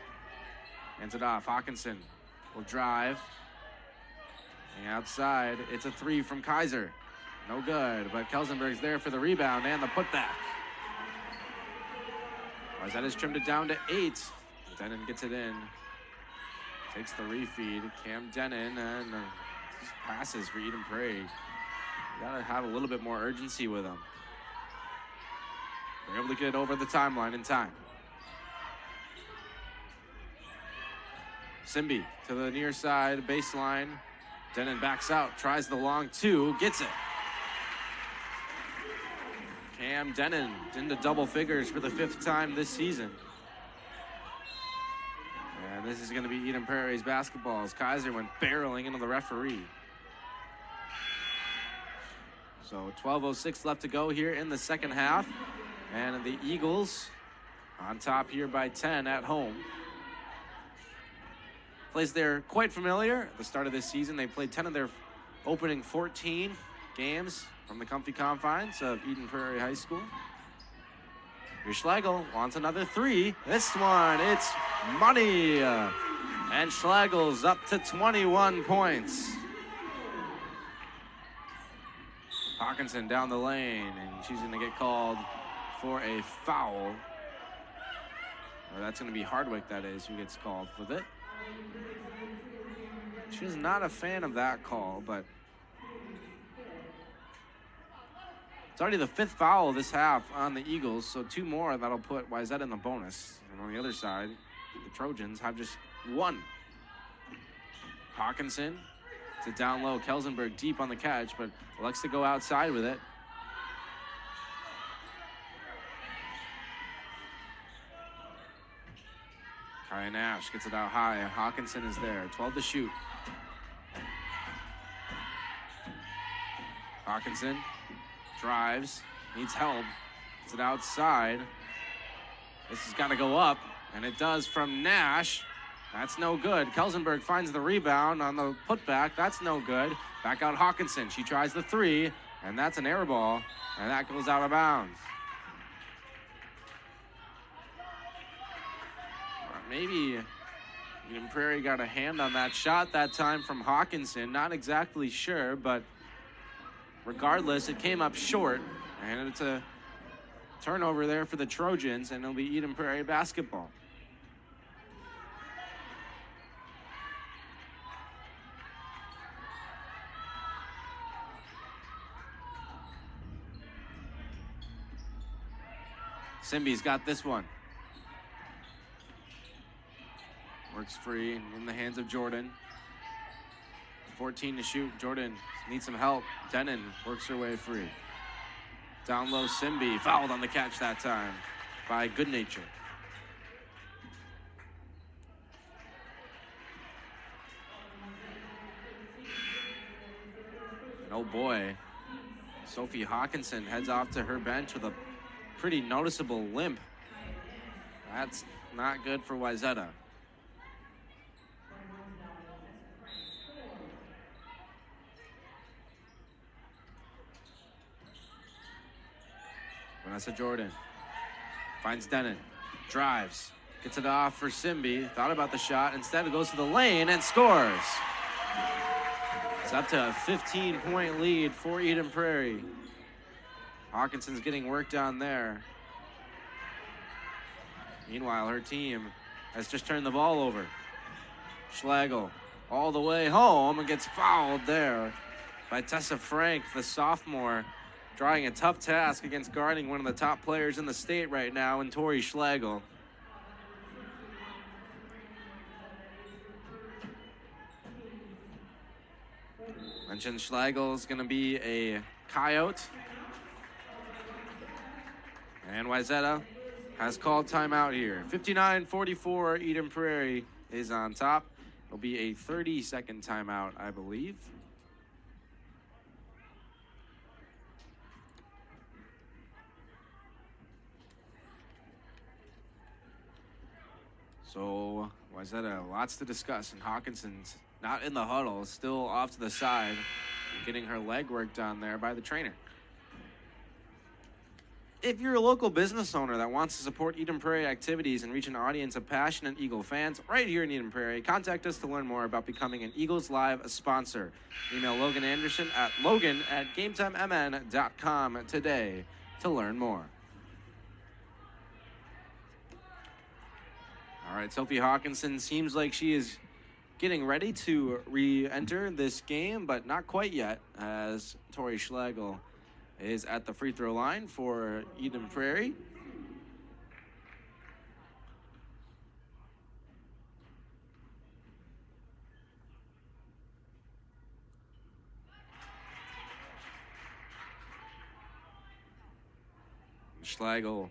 hands it off. Hawkinson will drive. And outside, it's a 3 from Kaiser. No good, but Kelsenberg's there for the rebound and the putback. Wayzata's trimmed it down to 8. Denon gets it in. Takes the refeed. Cam Denon and passes for EdenPrairie. You gotta have a little bit more urgency with them. They're able to get over the timeline in time. Simby to the near side, baseline. Denon backs out, tries the long 2, gets it. Cam Denon into double figures for the 5th time this season. And this is gonna be EdenPrairie's basketball as Kaiser went barreling into the referee. So 12:06 left to go here in the second half. And the Eagles on top here by 10 at home. Place they're quite familiar. At the start of this season, they played 10 of their opening 14 games from the comfy confines of EdenPrairie High School. Here Schlegel wants another three. This one, it's money. And Schlegel's up to 21 points. Hawkinson down the lane, and she's going to get called for a foul. Or that's going to be Hardwick, that is, who gets called for it. She's not a fan of that call, but it's already the 5th foul this half on the Eagles, so 2 more. That'll put Wayzata in the bonus. And on the other side, the Trojans have just 1. Hawkinson to down low. Kelsenberg deep on the catch, but likes to go outside with it. Kaya Nash gets it out high. Hawkinson is there. 12 to shoot. Hawkinson drives, needs help. Gets it outside. This has got to go up, and it does from Nash. That's no good. Kelsenberg finds the rebound on the putback. That's no good. Back out Hawkinson. She tries the 3, and that's an air ball, and that goes out of bounds. Maybe EdenPrairie got a hand on that shot that time from Hawkinson. Not exactly sure, but regardless, it came up short, and it's a turnover there for the Trojans, and it'll be EdenPrairie basketball. Simbi's got this one. Works free in the hands of Jordan. 14 to shoot. Jordan needs some help. Denon works her way free. Down low, Simbi fouled on the catch that time by Goodnature. And oh boy, Sophie Hawkinson heads off to her bench with a pretty noticeable limp. That's not good for Wayzata. Vanessa Jordan finds Denon, drives, gets it off for Simbi, thought about the shot, instead it goes to the lane and scores. It's up to a 15-point lead for EdenPrairie. Hawkinson's getting work down there. Meanwhile, her team has just turned the ball over. Schlegel all the way home and gets fouled there by Tessa Frank, the sophomore, drawing a tough task against guarding one of the top players in the state right now in Tori Schlegel. Mentioned Schlegel is going to be a coyote. And Wayzata has called timeout here. 59-44, EdenPrairie is on top. It'll be a 30-second timeout, I believe. So Wayzata, lots to discuss, and Hawkinson's not in the huddle, still off to the side, getting her leg work done there by the trainer. If you're a local business owner that wants to support EdenPrairie activities and reach an audience of passionate Eagle fans right here in EdenPrairie, contact us to learn more about becoming an Eagles Live sponsor. Email Logan Anderson at logan@gametimemn.com today to learn more. All right, Sophie Hawkinson seems like she is getting ready to re-enter this game, but not quite yet, as Tori Schlegel is at the free throw line for EdenPrairie. Schlegel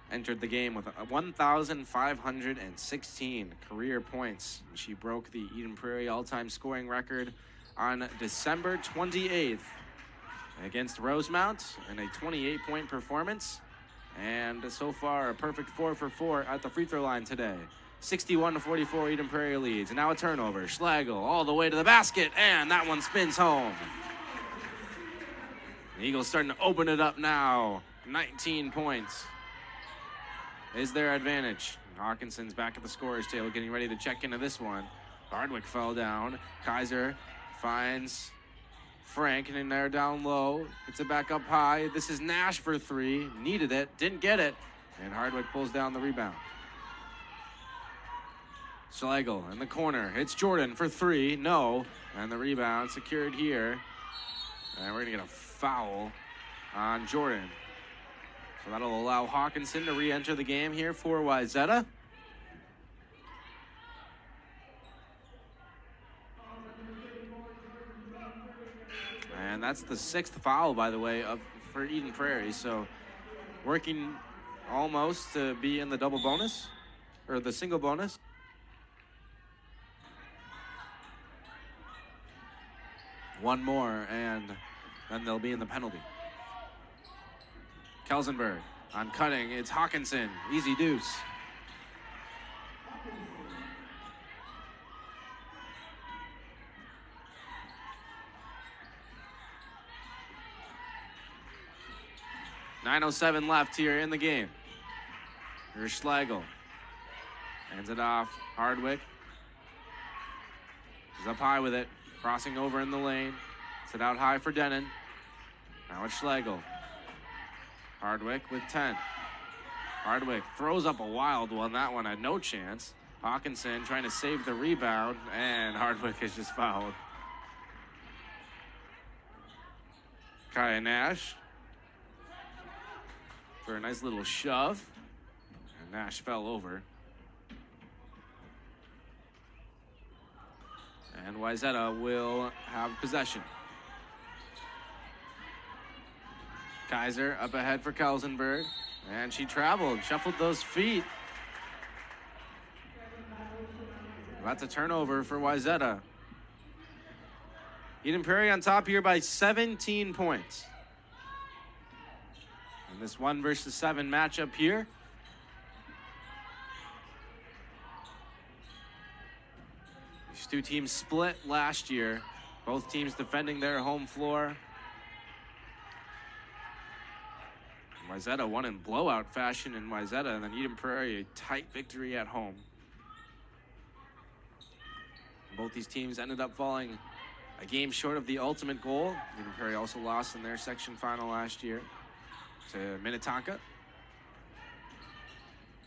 entered the game with 1,516 career points. She broke the EdenPrairie all-time scoring record on December 28th against Rosemount in a 28-point performance. And so far, a perfect 4 for 4 at the free throw line today. 61-44, Eden Prairie leads. And now a turnover. Schlegel all the way to the basket, and that one spins home. The Eagles starting to open it up now. 19 points is their advantage. Hawkinson's back at the scorer's table, getting ready to check into this one. Hardwick fell down. Kaiser finds Frank, and they're down low. It's it back up high. This is Nash for 3. Needed it, didn't get it. And Hardwick pulls down the rebound. Schlegel in the corner. It's Jordan for 3. No. And the rebound secured here. And we're going to get a foul on Jordan. So that'll allow Hawkinson to re-enter the game here for Wayzata. And that's the 6th foul, by the way, for Eden Prairie. So working almost to be in the double bonus, or the single bonus. One more, and then they'll be in the penalty. Kelsenberg on cutting. It's Hawkinson. Easy deuce. .907 left here in the game. Here's Schlegel. Hands it off. Hardwick. He's up high with it. Crossing over in the lane. Set out high for Denon. Now it's Schlegel. Hardwick with 10. Hardwick throws up a wild one. That one had no chance. Hawkinson trying to save the rebound, and Hardwick is just fouled. Kaya Nash for a nice little shove. And Nash fell over. And Wayzata will have possession. Kaiser up ahead for Kelsenberg. And she traveled, shuffled those feet. That's a turnover for Wayzata. Eden Prairie on top here by 17 points. In this 1 versus 7 matchup here. These two teams split last year. Both teams defending their home floor. Wayzata won in blowout fashion in Wayzata, and then Eden Prairie a tight victory at home. Both these teams ended up falling a game short of the ultimate goal. Eden Prairie also lost in their section final last year to Minnetonka.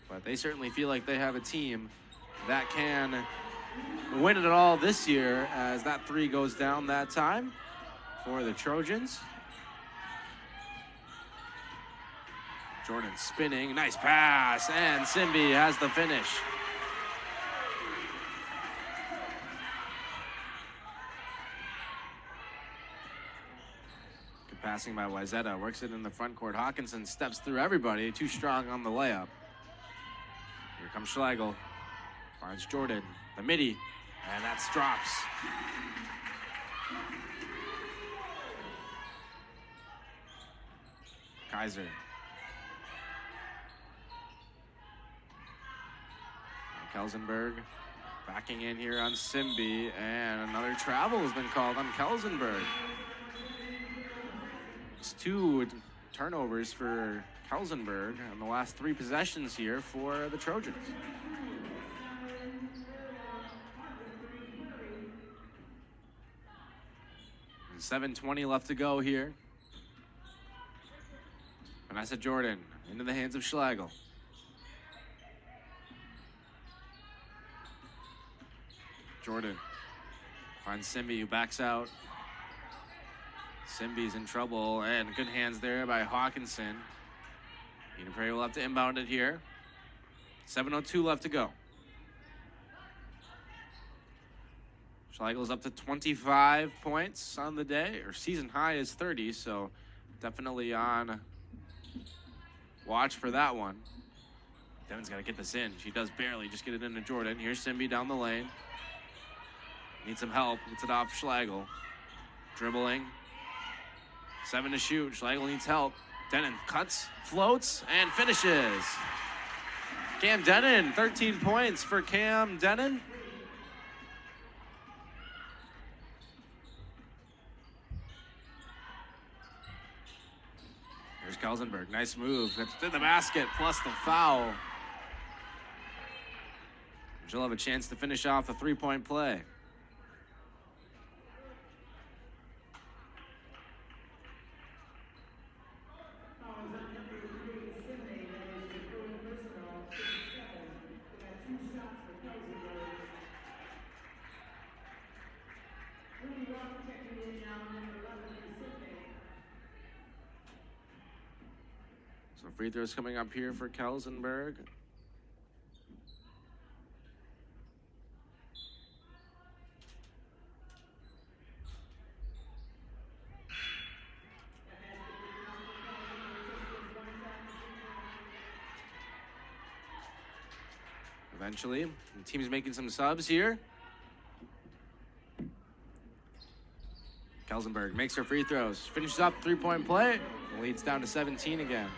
But they certainly feel like they have a team that can win it all this year, as that 3 goes down that time for the Trojans. Jordan spinning, nice pass, and Simby has the finish. Good passing by Wayzata, works it in the front court. Hawkinson steps through everybody, too strong on the layup. Here comes Schlegel, finds Jordan, the midi, and that drops. Kaiser. Kelsenberg backing in here on Simby, and another travel has been called on Kelsenberg. It's 2 turnovers for Kelsenberg on the last 3 possessions here for the Trojans. And 7:20 left to go here. Vanessa Jordan into the hands of Schlegel. Jordan finds Simby, who backs out. Simby's in trouble, and good hands there by Hawkinson. Eden Prairie will have to inbound it here. 7:02 left to go. Schlegel's up to 25 points on the day, or season high is 30, so definitely on watch for that one. Devin's got to get this in. She does barely just get it into Jordan. Here's Simby down the lane. Needs some help. Gets it off Schlegel. Dribbling. 7 to shoot. Schlegel needs help. Denon cuts, floats, and finishes. Cam Denon, 13 points for Cam Denon. Here's Kelsenberg. Nice move. Gets to the basket, plus the foul. She'll have a chance to finish off the three-point play. So free throws coming up here for Kelsenberg. Eventually, the team's making some subs here. Kelsenberg makes her free throws, finishes up three-point play, leads down to 17 again.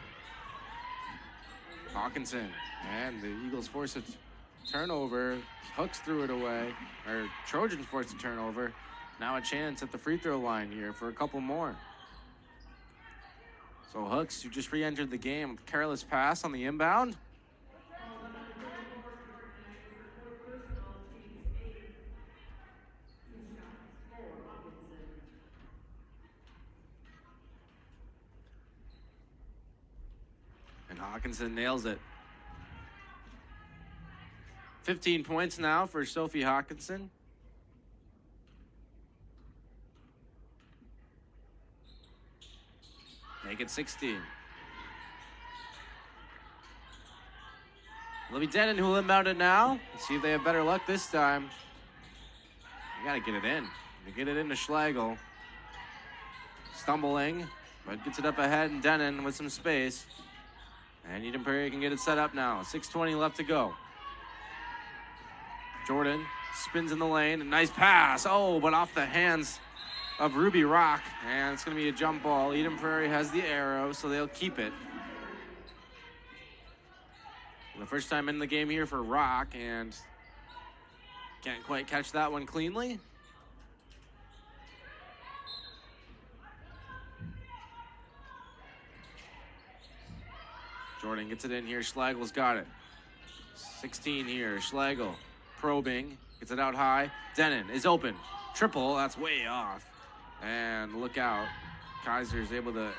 Hawkinson, and the Eagles force a turnover. Hooks threw it away, or Trojans forced a turnover. Now a chance at the free throw line here for a couple more. So Hooks, who just re-entered the game with a careless pass on the inbound. And Hawkinson nails it. 15 points now for Sophie Hawkinson. Make it 16. Libby Denon who will inbound it now. Let's see if they have better luck this time. You gotta get it in. You get it into Schlegel. Stumbling, but gets it up ahead, and Denon with some space. And EdenPrairie can get it set up now. 6:20 left to go. Jordan spins in the lane. A nice pass. Oh, but off the hands of Ruby Rock. And it's going to be a jump ball. EdenPrairie has the arrow, so they'll keep it. The first time in the game here for Rock, and can't quite catch that one cleanly. Jordan gets it in here. Schlegel's got it. 16 here. Schlegel probing. Gets it out high. Denon is open. Triple. That's way off. And look out. Kaiser's able to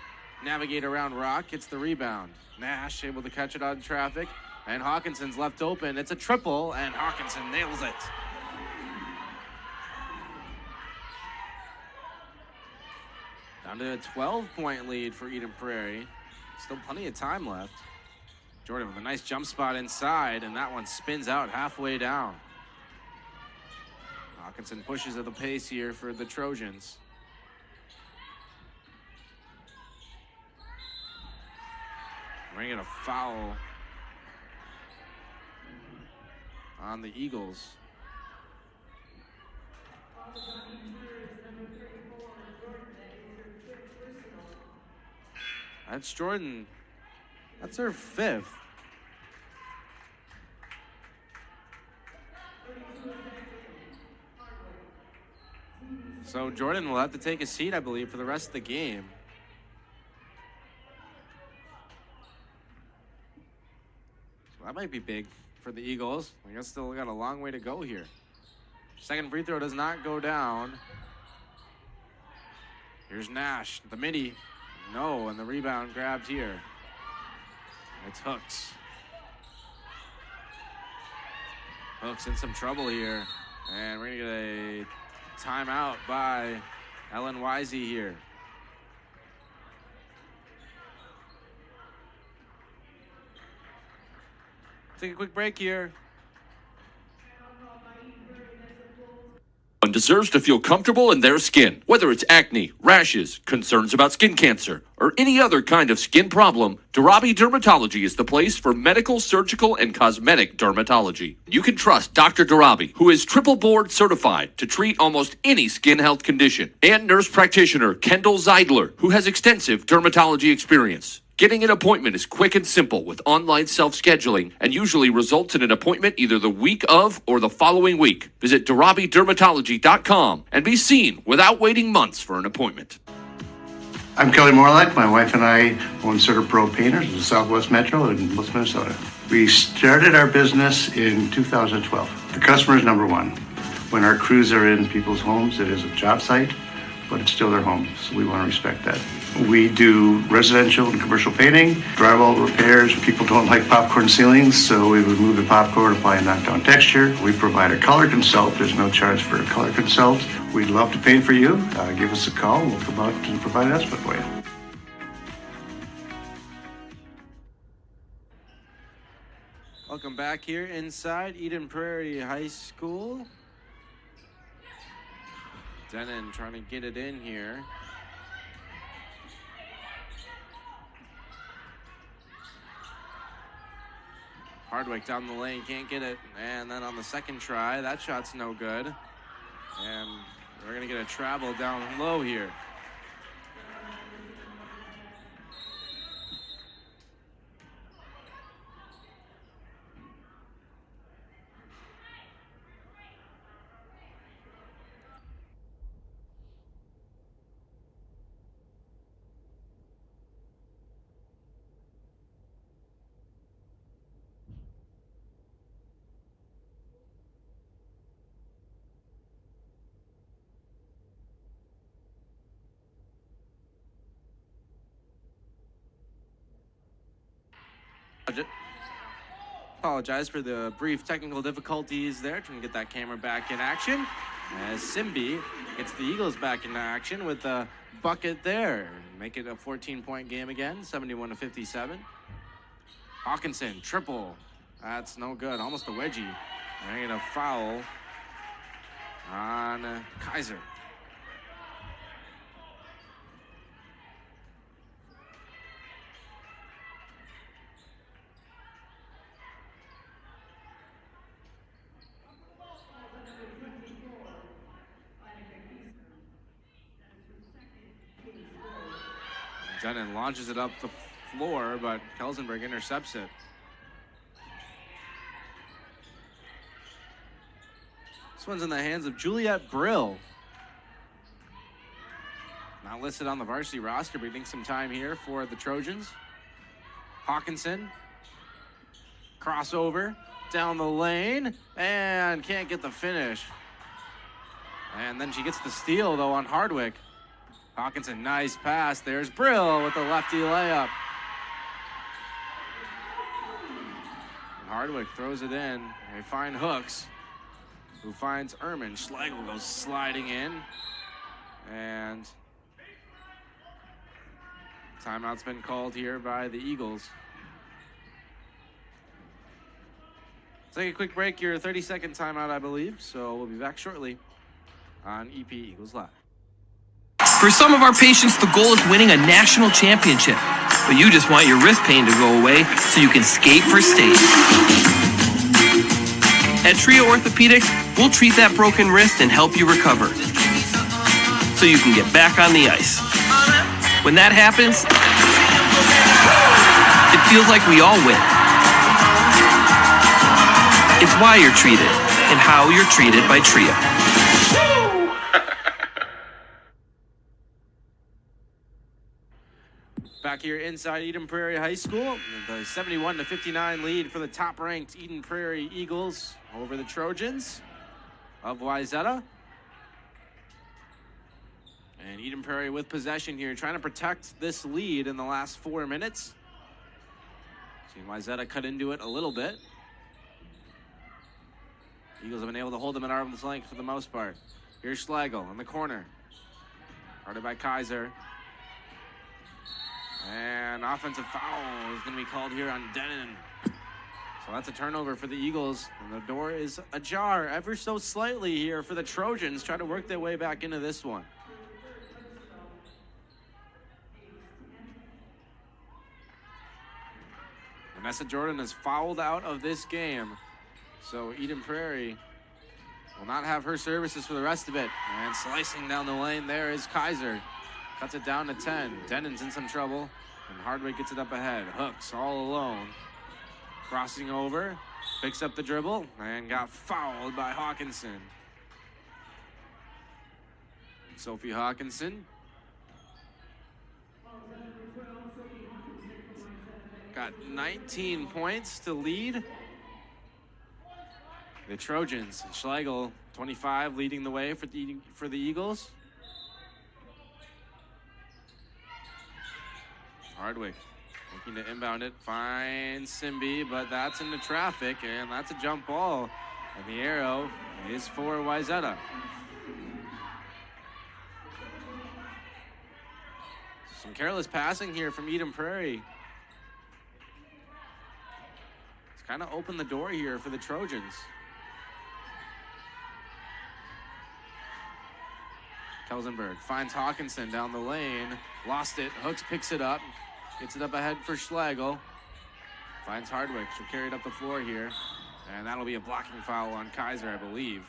navigate around Rock. Gets the rebound. Nash able to catch it on traffic. And Hawkinson's left open. It's a triple, and Hawkinson nails it. Down to a 12-point lead for EdenPrairie. Still plenty of time left. Jordan with a nice jump spot inside, and that one spins out halfway down. Hawkinson pushes at the pace here for the Trojans. We're gonna get a foul on the Eagles. That's Jordan. That's her 5th. So Jordan will have to take a seat, I believe, for the rest of the game. So that might be big for the Eagles. I guess still got a long way to go here. Second free throw does not go down. Here's Nash, the midi. No, and the rebound grabbed here. It's Hooks. Hooks in some trouble here. And we're gonna get a timeout by Ellen Wisey here. Take a quick break here. deserves to feel comfortable in their skin. Whether it's acne, rashes, concerns about skin cancer, or any other kind of skin problem, Darabi Dermatology is the place for medical, surgical, and cosmetic dermatology. You can trust Dr. Darabi, who is triple board certified to treat almost any skin health condition, and nurse practitioner Kendall Zeidler, who has extensive dermatology experience. Getting an appointment is quick and simple with online self-scheduling and usually results in an appointment either the week of or the following week. Visit DarabiDermatology.com and be seen without waiting months for an appointment. I'm Kelly Morlock. My wife and I own CertaPro Painters in the Southwest Metro in West Minnesota. We started our business in 2012. The customer is number one. When our crews are in people's homes, it is a job site, but it's still their home, so we want to respect that. We do residential and commercial painting, drywall repairs. People don't like popcorn ceilings, so we remove the popcorn, apply a knockdown texture. We provide a color consult. There's no charge for a color consult. We'd love to paint for you. Give us a call. We'll come out and provide an estimate for you. Welcome back here inside EdenPrairie High School. Denon trying to get it in here. Hardwick down the lane, can't get it. And then on the second try, that shot's no good. And we're gonna get a travel down low here. Apologize for the brief technical difficulties there. Trying to get that camera back in action as Simby gets the Eagles back in action with a bucket there. Make it a 14-point game again, 71-57. Hawkinson, triple. That's no good. Almost a wedgie. And a foul on Kaiser. Denon launches it up the floor, but Kelsenberg intercepts it. This one's in the hands of Juliet Brill. Not listed on the varsity roster, but getting some time here for the Trojans. Hawkinson, crossover down the lane, and can't get the finish. And then she gets the steal, though, on Hardwick. Hawkinson, nice pass. There's Brill with the lefty layup. And Hardwick throws it in. They find Hooks, who finds Ehrman. Schlegel goes sliding in. And timeout's been called here by the Eagles. Let's take a quick break here. 30-second timeout, I believe. So we'll be back shortly on EP Eagles Live. For some of our patients, the goal is winning a national championship, but you just want your wrist pain to go away so you can skate for state. At Trio Orthopedics, we'll treat that broken wrist and help you recover so you can get back on the ice. When that happens, it feels like we all win. It's why you're treated and how you're treated by Trio. Back here inside EdenPrairie High School, the 71-59 lead for the top-ranked EdenPrairie Eagles over the Trojans of Wayzata. And EdenPrairie with possession here, trying to protect this lead in the last 4 minutes. Seen Wayzata cut into it a little bit. Eagles have been able to hold them at arm's length for the most part. Here's Schlegel in the corner. Guarded by Kaiser. And offensive foul is going to be called here on Denon. So that's a turnover for the Eagles, and the door is ajar ever so slightly here for the Trojans, trying to work their way back into this one. Vanessa Jordan is fouled out of this game, so EdenPrairie will not have her services for the rest of it. And slicing down the lane there is Kaiser. Cuts it down to 10. Denon's in some trouble, and Hardwick gets it up ahead. Hooks all alone. Crossing over, picks up the dribble, and got fouled by Hawkinson. Sophie Hawkinson got 19 points to lead the Trojans. Schlegel, 25, leading the way for the Eagles. Hardwick looking to inbound it, finds Simby, but that's into traffic, and that's a jump ball. And the arrow is for Wayzata. Some careless passing here from EdenPrairie. It's kind of opened the door here for the Trojans. Kelsenberg finds Hawkinson down the lane, lost it, Hooks picks it up, gets it up ahead for Schlegel, finds Hardwick, she'll carry it up the floor here, and that'll be a blocking foul on Kaiser, I believe.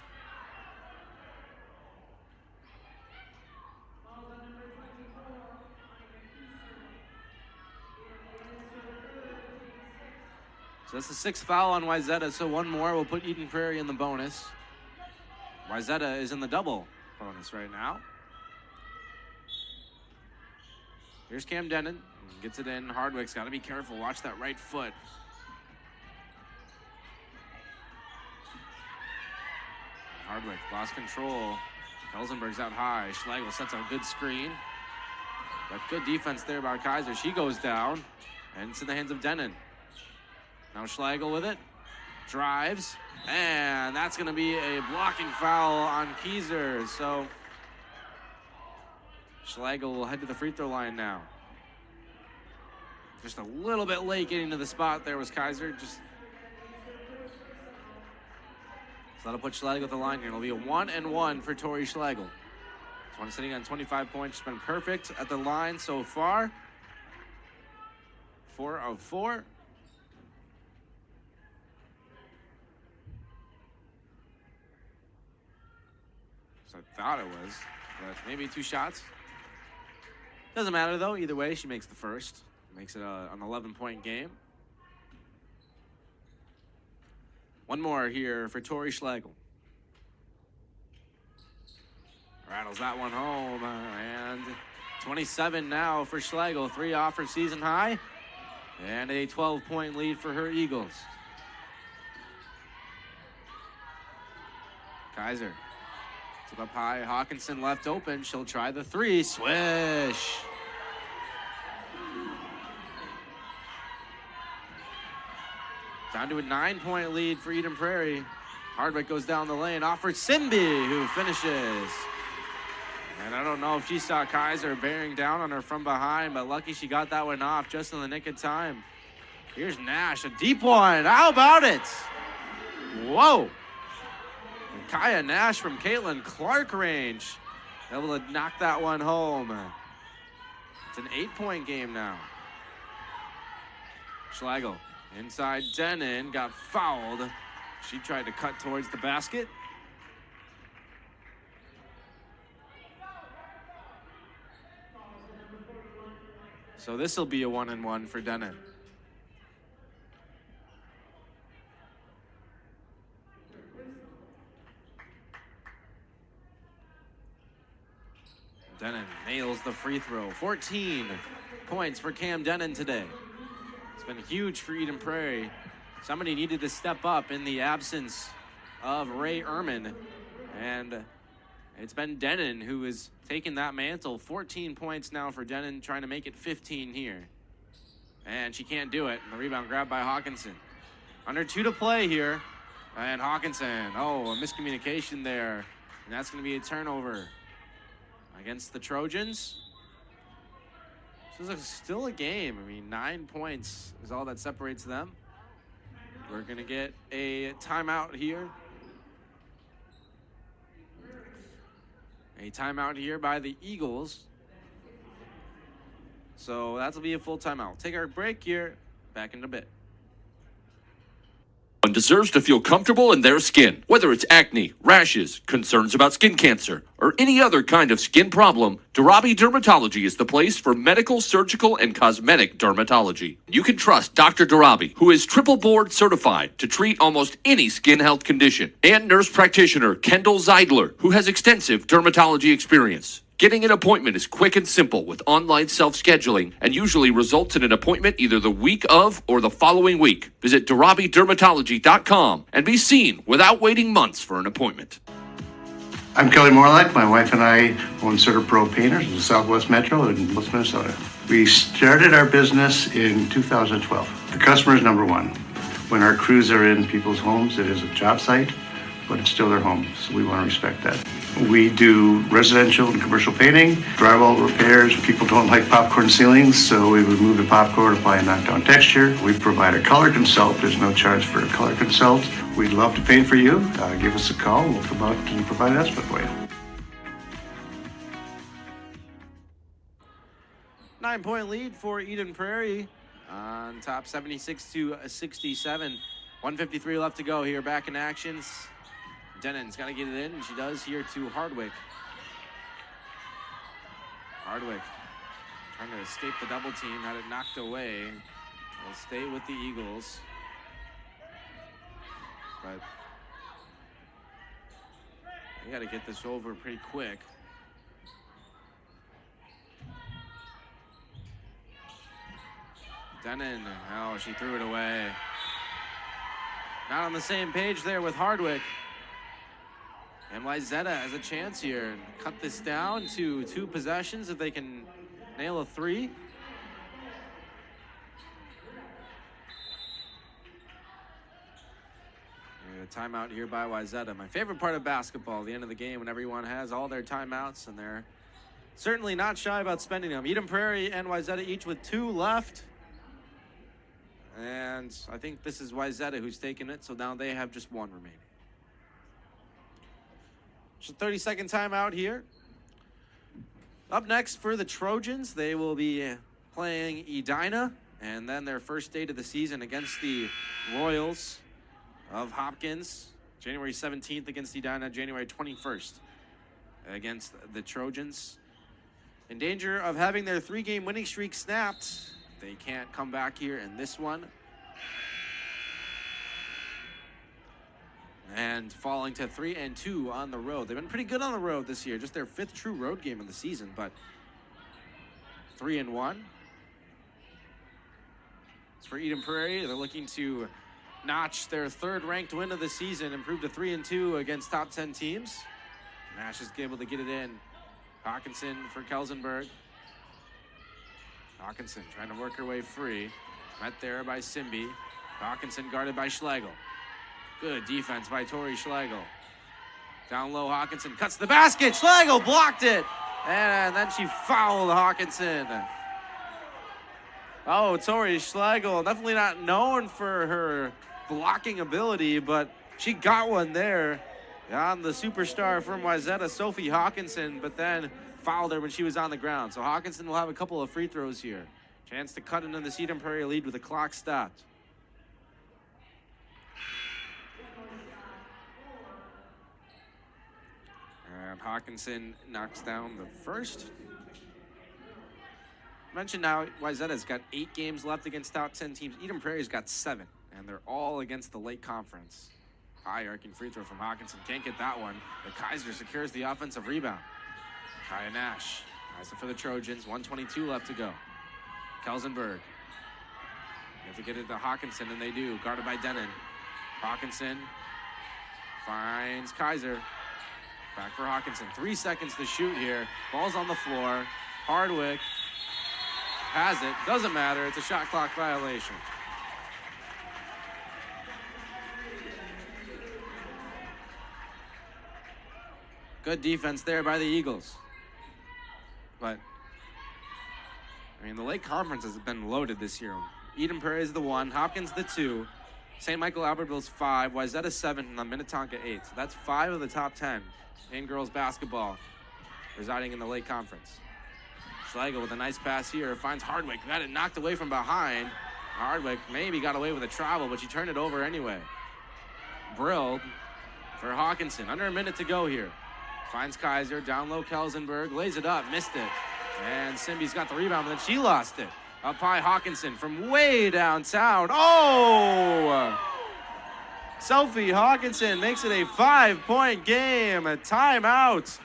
So that's the sixth foul on Wayzata, so one more will put EdenPrairie in the bonus. Wayzata is in the double bonus right now. Here's Cam Denon, gets it in. Hardwick's got to be careful. Watch that right foot. Hardwick lost control. Kelsenberg's out high. Schlegel sets a good screen. But good defense there by Kaiser. She goes down, and it's in the hands of Denon. Now Schlegel with it. Drives, and that's going to be a blocking foul on Kaiser. So Schlegel will head to the free throw line now. Just a little bit late getting to the spot there was Kaiser. So that'll put Schlegel at the line here. It'll be a 1-and-1 for Tori Schlegel. She's sitting on 25 points. She's been perfect at the line so far. 4 of 4. So I thought it was, but maybe 2 shots. Doesn't matter though, either way, she makes the first. Makes it an 11-point game. One more here for Tori Schlegel. Rattles that one home, and 27 now for Schlegel. 3 off her season high, and a 12-point lead for her Eagles. Kaiser. Up high, Hawkinson left open. She'll try the 3. Swish. Down to a 9-point lead for EdenPrairie. Hardwick goes down the lane, offers Simby, who finishes. And I don't know if she saw Kaiser bearing down on her from behind, but lucky she got that one off just in the nick of time. Here's Nash, a deep one. How about it? Whoa. Kaya Nash from Caitlin Clark range, able to knock that one home. It's an 8-point game now. Schlegel inside Denon, got fouled. She tried to cut towards the basket. So this will be a 1-and-1 for Denon. Denon nails the free throw. 14 points for Cam Denon today. It's been huge for EdenPrairie. Somebody needed to step up in the absence of Ray Ehrman, and it's been Denon who has taken that mantle. 14 points now for Denon, trying to make it 15 here. And she can't do it. The rebound grabbed by Hawkinson. Under 2 to play here. And Hawkinson, a miscommunication there. And that's going to be a turnover against the Trojans. This is still a game. I mean, 9 points is all that separates them. we're going to get a timeout here. A timeout here by the Eagles. So that'll be a full timeout. Take our break here. Back in a bit. Deserves to feel comfortable in their skin. Whether it's acne, rashes, concerns about skin cancer, or any other kind of skin problem, Darabi Dermatology is the place for medical, surgical, and cosmetic dermatology. You can trust Dr. Darabi, who is triple board certified to treat almost any skin health condition, and nurse practitioner Kendall Zeidler, who has extensive dermatology experience. Getting an appointment is quick and simple with online self-scheduling and usually results in an appointment either the week of or the following week. Visit DarabiDermatology.com and be seen without waiting months for an appointment. I'm Kelly Morlock. My wife and I own CertaPro Painters in the Southwest Metro in West Minnesota. We started our business in 2012. The customer is number one. When our crews are in people's homes, it is a job site, but it's still their home, so we want to respect that. We do residential and commercial painting, drywall repairs. People don't like popcorn ceilings, so we remove the popcorn, apply a knockdown texture. We provide a color consult. There's no charge for a color consult. We'd love to paint for you. Give us a call. We'll come out and provide an estimate for you. 9-point lead for EdenPrairie on top 76-67. 1:53 left to go here. Back in action. Denon's got to get it in, and she does here to Hardwick. Hardwick trying to escape the double team, had it knocked away. Will stay with the Eagles. But they got to get this over pretty quick. Denon, oh, she threw it away. Not on the same page there with Hardwick. And Wayzata has a chance here and cut this down to 2 possessions if they can nail a 3. And a timeout here by Wayzata. My favorite part of basketball, the end of the game when everyone has all their timeouts and they're certainly not shy about spending them. EdenPrairie and Wayzata each with 2 left. And I think this is Wayzata who's taking it, so now they have just 1 remaining. So 30-second timeout here. Up next for the Trojans, they will be playing Edina, and then their first date of the season against the Royals of Hopkins. January 17th against Edina, January 21st against the Trojans. In danger of having their 3-game winning streak snapped. They can't come back here in this one. And falling to 3-2 on the road. They've been pretty good on the road this year. Just their 5th true road game of the season, but 3-1. As for EdenPrairie, they're looking to notch their 3rd ranked win of the season, improve to 3-2 against top 10 teams. Nash is able to get it in. Hawkinson for Kelsenberg. Hawkinson trying to work her way free. Met there by Simby. Hawkinson guarded by Schlegel. Good defense by Tori Schlegel. Down low, Hawkinson cuts the basket. Schlegel blocked it. And then she fouled Hawkinson. Oh, Tori Schlegel, definitely not known for her blocking ability, but she got one there on the superstar from Wayzata, Sophie Hawkinson, but then fouled her when she was on the ground. So Hawkinson will have a couple of free throws here. Chance to cut into the EdenPrairie lead with the clock stopped. And Hawkinson knocks down the first. Mentioned now, Wayzata's got 8 games left against top 10 teams. EdenPrairie's got 7, and they're all against the Lake Conference. High arcing free throw from Hawkinson. Can't get that one, but Kaiser secures the offensive rebound. Kaya Nash has it for the Trojans. 1:22 left to go. Kelsenberg. They have to get it to Hawkinson, and they do. Guarded by Denon. Hawkinson finds Kaiser. Back for Hawkinson. 3 seconds to shoot here. Ball's on the floor. Hardwick has it. Doesn't matter. It's a shot clock violation. Good defense there by the Eagles. But, I mean, the Lake Conference has been loaded this year. EdenPrairie is the 1, Hopkins the 2, St. Michael Albertville's 5, Wayzata 7, and Minnetonka 8. So that's 5 of the top 10 in girls basketball residing in the Lake Conference. Schlegel with a nice pass here, finds Hardwick, got it knocked away from behind. Hardwick maybe got away with a travel, but she turned it over anyway. Brill for Hawkinson, under a minute to go here. Finds Kaiser, down low Kelsenberg, lays it up, missed it. And Simby's got the rebound, but then she lost it. Up high, Hawkinson from way downtown. Oh! Sophie Hawkinson makes it a 5-point game. A timeout.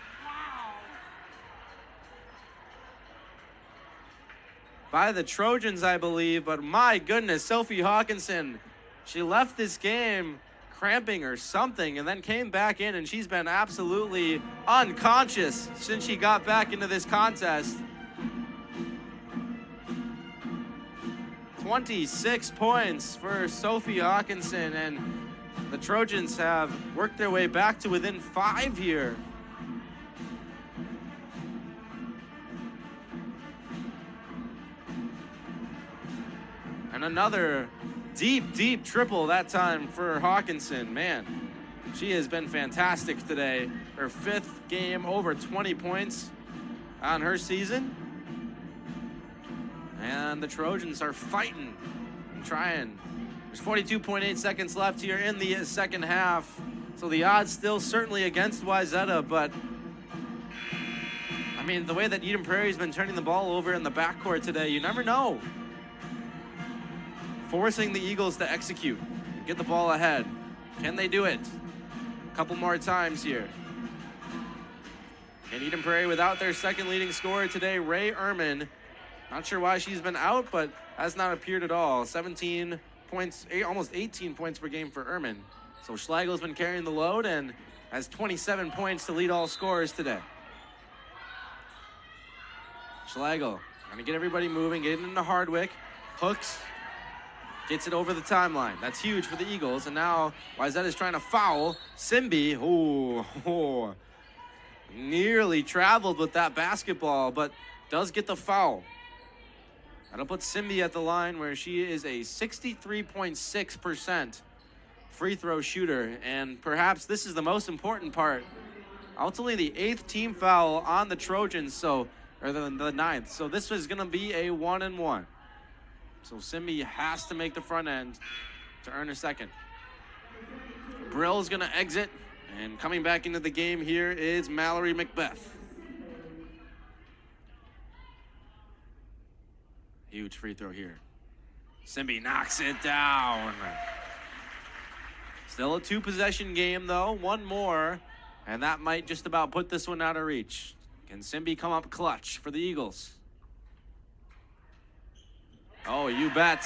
By the Trojans, I believe, but my goodness, Sophie Hawkinson, she left this game cramping or something and then came back in, and she's been absolutely unconscious since she got back into this contest. 26 points for Sophie Hawkinson, and the Trojans have worked their way back to within 5 here. And another deep, deep triple that time for Hawkinson. Man, she has been fantastic today. Her 5th game over 20 points on her season. And the Trojans are fighting and trying. There's 42.8 seconds left here in the second half. So the odds still certainly against Wayzata, but I mean, the way that EdenPrairie's been turning the ball over in the backcourt today, you never know. Forcing the Eagles to execute, get the ball ahead. Can they do it? A couple more times here. And EdenPrairie without their second leading scorer today, Ray Ehrman. Not sure why she's been out, but has not appeared at all. 17 points, almost 18 points per game for Ehrman. So Schlegel's been carrying the load and has 27 points to lead all scorers today. Schlegel trying to get everybody moving, getting into Hardwick. Hooks. Gets it over the timeline. That's huge for the Eagles. And now Wayzata's trying to foul. Simby, nearly traveled with that basketball, but does get the foul. That'll put Simby at the line where she is a 63.6% free throw shooter. And perhaps this is the most important part. Ultimately the 8th team foul on the Trojans, or the 9th. So this is gonna be a 1-and-1. So Simby has to make the front end to earn a second. Brill's gonna exit, and coming back into the game here is Mallory Macbeth. Huge free throw here. Simby knocks it down. Still a 2-possession game though, one more, and that might just about put this one out of reach. Can Simby come up clutch for the Eagles? Oh, you bet.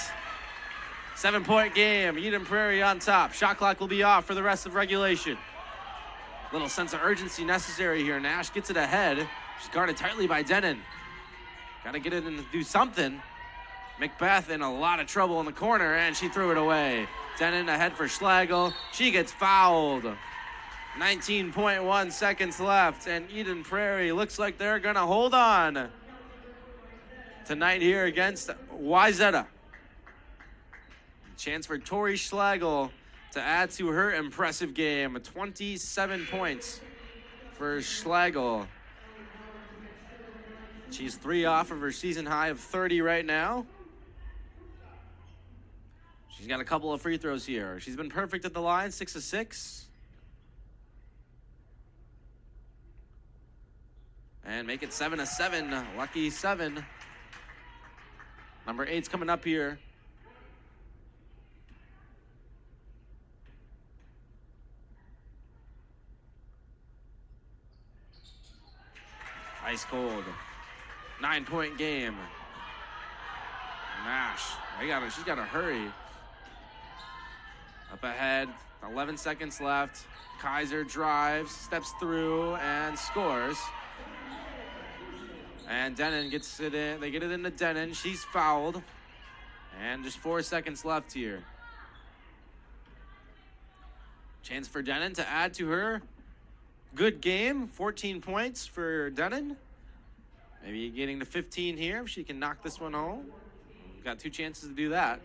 7-point game, EdenPrairie on top. Shot clock will be off for the rest of regulation. Little sense of urgency necessary here. Nash gets it ahead. She's guarded tightly by Denon. Got to get it and do something. Macbeth in a lot of trouble in the corner, and she threw it away. Denon ahead for Schlegel. She gets fouled. 19.1 seconds left, and EdenPrairie looks like they're going to hold on tonight here against Wayzata. Chance for Tori Schlegel to add to her impressive game. 27 points for Schlegel. She's 3 off of her season high of 30 right now. She's got a couple of free throws here. She's been perfect at the line, 6 of 6. And make it 7 of 7. Lucky 7. Number 8's coming up here. Ice cold. 9-point game. Nash. She's got to hurry. Up ahead. 11 seconds left. Kaiser drives, steps through, and scores. And Denon gets it in. They get it into Denon. She's fouled. And just 4 seconds left here. Chance for Denon to add to her good game. 14 points for Denon. Maybe getting to 15 here if she can knock this one home. Got 2 chances to do that.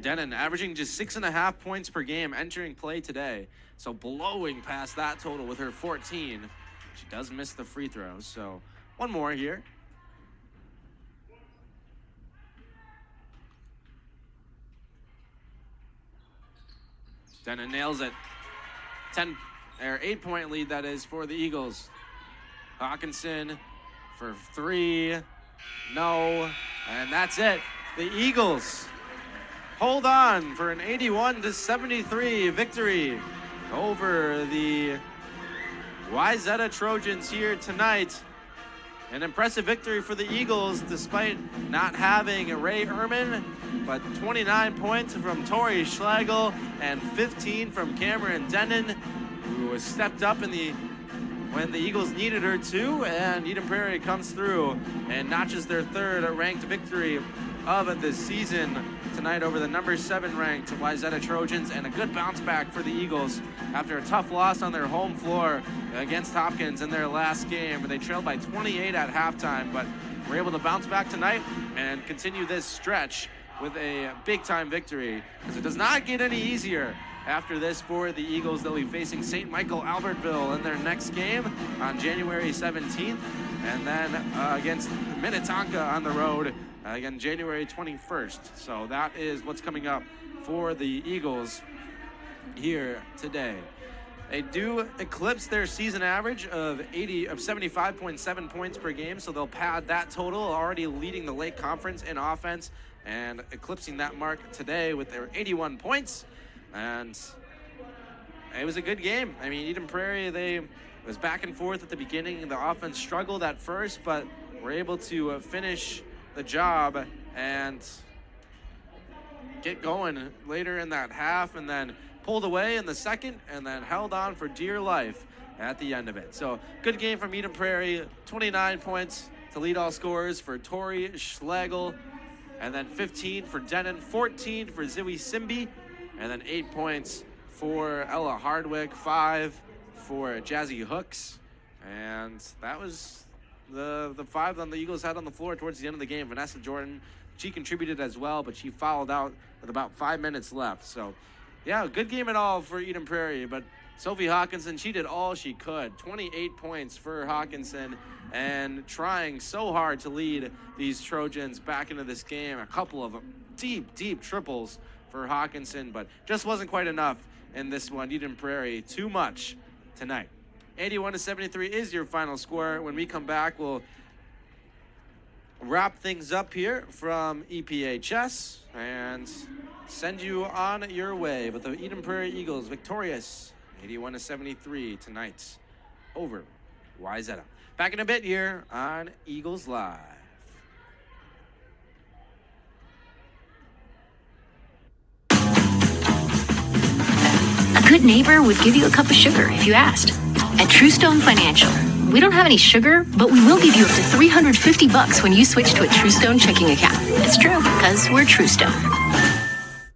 Denon averaging just 6.5 points per game entering play today. So blowing past that total with her 14. She does miss the free throws. So one more here. Denon nails it. 8-point lead that is for the Eagles. Hawkinson for 3. No. And that's it. The Eagles hold on for an 81-73 victory over the Wayzata Trojans here tonight. An impressive victory for the Eagles despite not having Ray Ehrman, but 29 points from Tori Schlegel and 15 from Cameron Denon, who was stepped up when the Eagles needed her to, and EdenPrairie comes through and notches their third ranked victory of the season tonight over the number 7 ranked Wayzata Trojans, and a good bounce back for the Eagles after a tough loss on their home floor against Hopkins in their last game. They trailed by 28 at halftime, but were able to bounce back tonight and continue this stretch with a big-time victory, because it does not get any easier after this for the Eagles. They'll be facing St. Michael Albertville in their next game on January 17th, and then against Minnetonka on the road again January 21st. So that is what's coming up for the Eagles here today. They do eclipse their season average of 75.7 points per game, so they'll pad that total, already leading the Lake Conference in offense and eclipsing that mark today with their 81 points. And it was a good game. I mean, EdenPrairie, it was back and forth at the beginning. The offense struggled at first, but were able to finish the job and get going later in that half, and then pulled away in the second, and then held on for dear life at the end of it. So good game from EdenPrairie. 29 points to lead all scorers for Tori Schlegel, and then 15 for Denon, 14 for Ziwi Simbi, and then 8 points for Ella Hardwick, 5 for Jazzy Hooks. And that was the 5 that the Eagles had on the floor towards the end of the game. Vanessa Jordan, she contributed as well, but she fouled out with about 5 minutes left. So yeah, good game at all for EdenPrairie, but Sophie Hawkinson, she did all she could. 28 points for Hawkinson, and trying so hard to lead these Trojans back into this game. A couple of deep triples for Hawkinson, but just wasn't quite enough in this one. EdenPrairie, too much tonight. 81-73 is your final score. When we come back, we'll wrap things up here from EPHS and send you on your way. But the EdenPrairie Eagles victorious 81-73 tonight over Wayzata. Back in a bit here on Eagles Live. A good neighbor would give you a cup of sugar if you asked. At True Stone Financial, we don't have any sugar, but we will give you up to $350 when you switch to a True Stone checking account. It's true, because we're True Stone.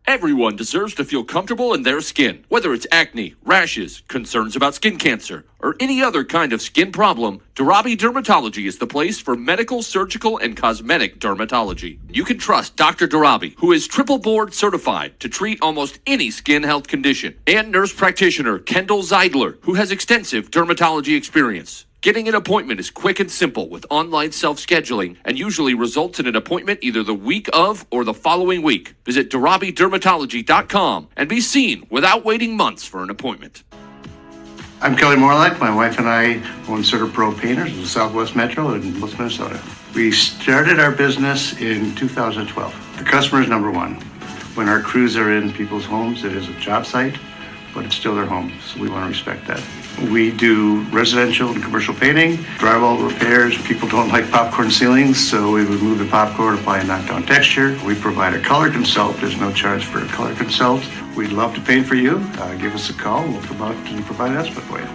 Everyone deserves to feel comfortable in their skin. Whether it's acne, rashes, concerns about skin cancer, or any other kind of skin problem, Darabi Dermatology is the place for medical, surgical, and cosmetic dermatology. You can trust Dr. Darabi, who is triple board certified to treat almost any skin health condition, and nurse practitioner Kendall Zeidler, who has extensive dermatology experience. Getting an appointment is quick and simple with online self-scheduling, and usually results in an appointment either the week of or the following week. Visit DarabiDermatology.com and be seen without waiting months for an appointment. I'm Kelly Morlock. My wife and I own Sutter Pro Painters in the Southwest Metro in Bliss, Minnesota. We started our business in 2012. The customer is number one. When our crews are in people's homes, it is a job site, but it's still their home, so we want to respect that. We do residential and commercial painting, drywall repairs. People don't like popcorn ceilings, so we remove the popcorn, apply a knockdown texture. We provide a color consult. There's no charge for a color consult. We'd love to paint for you. Give us a call. We'll come out and provide an estimate for you.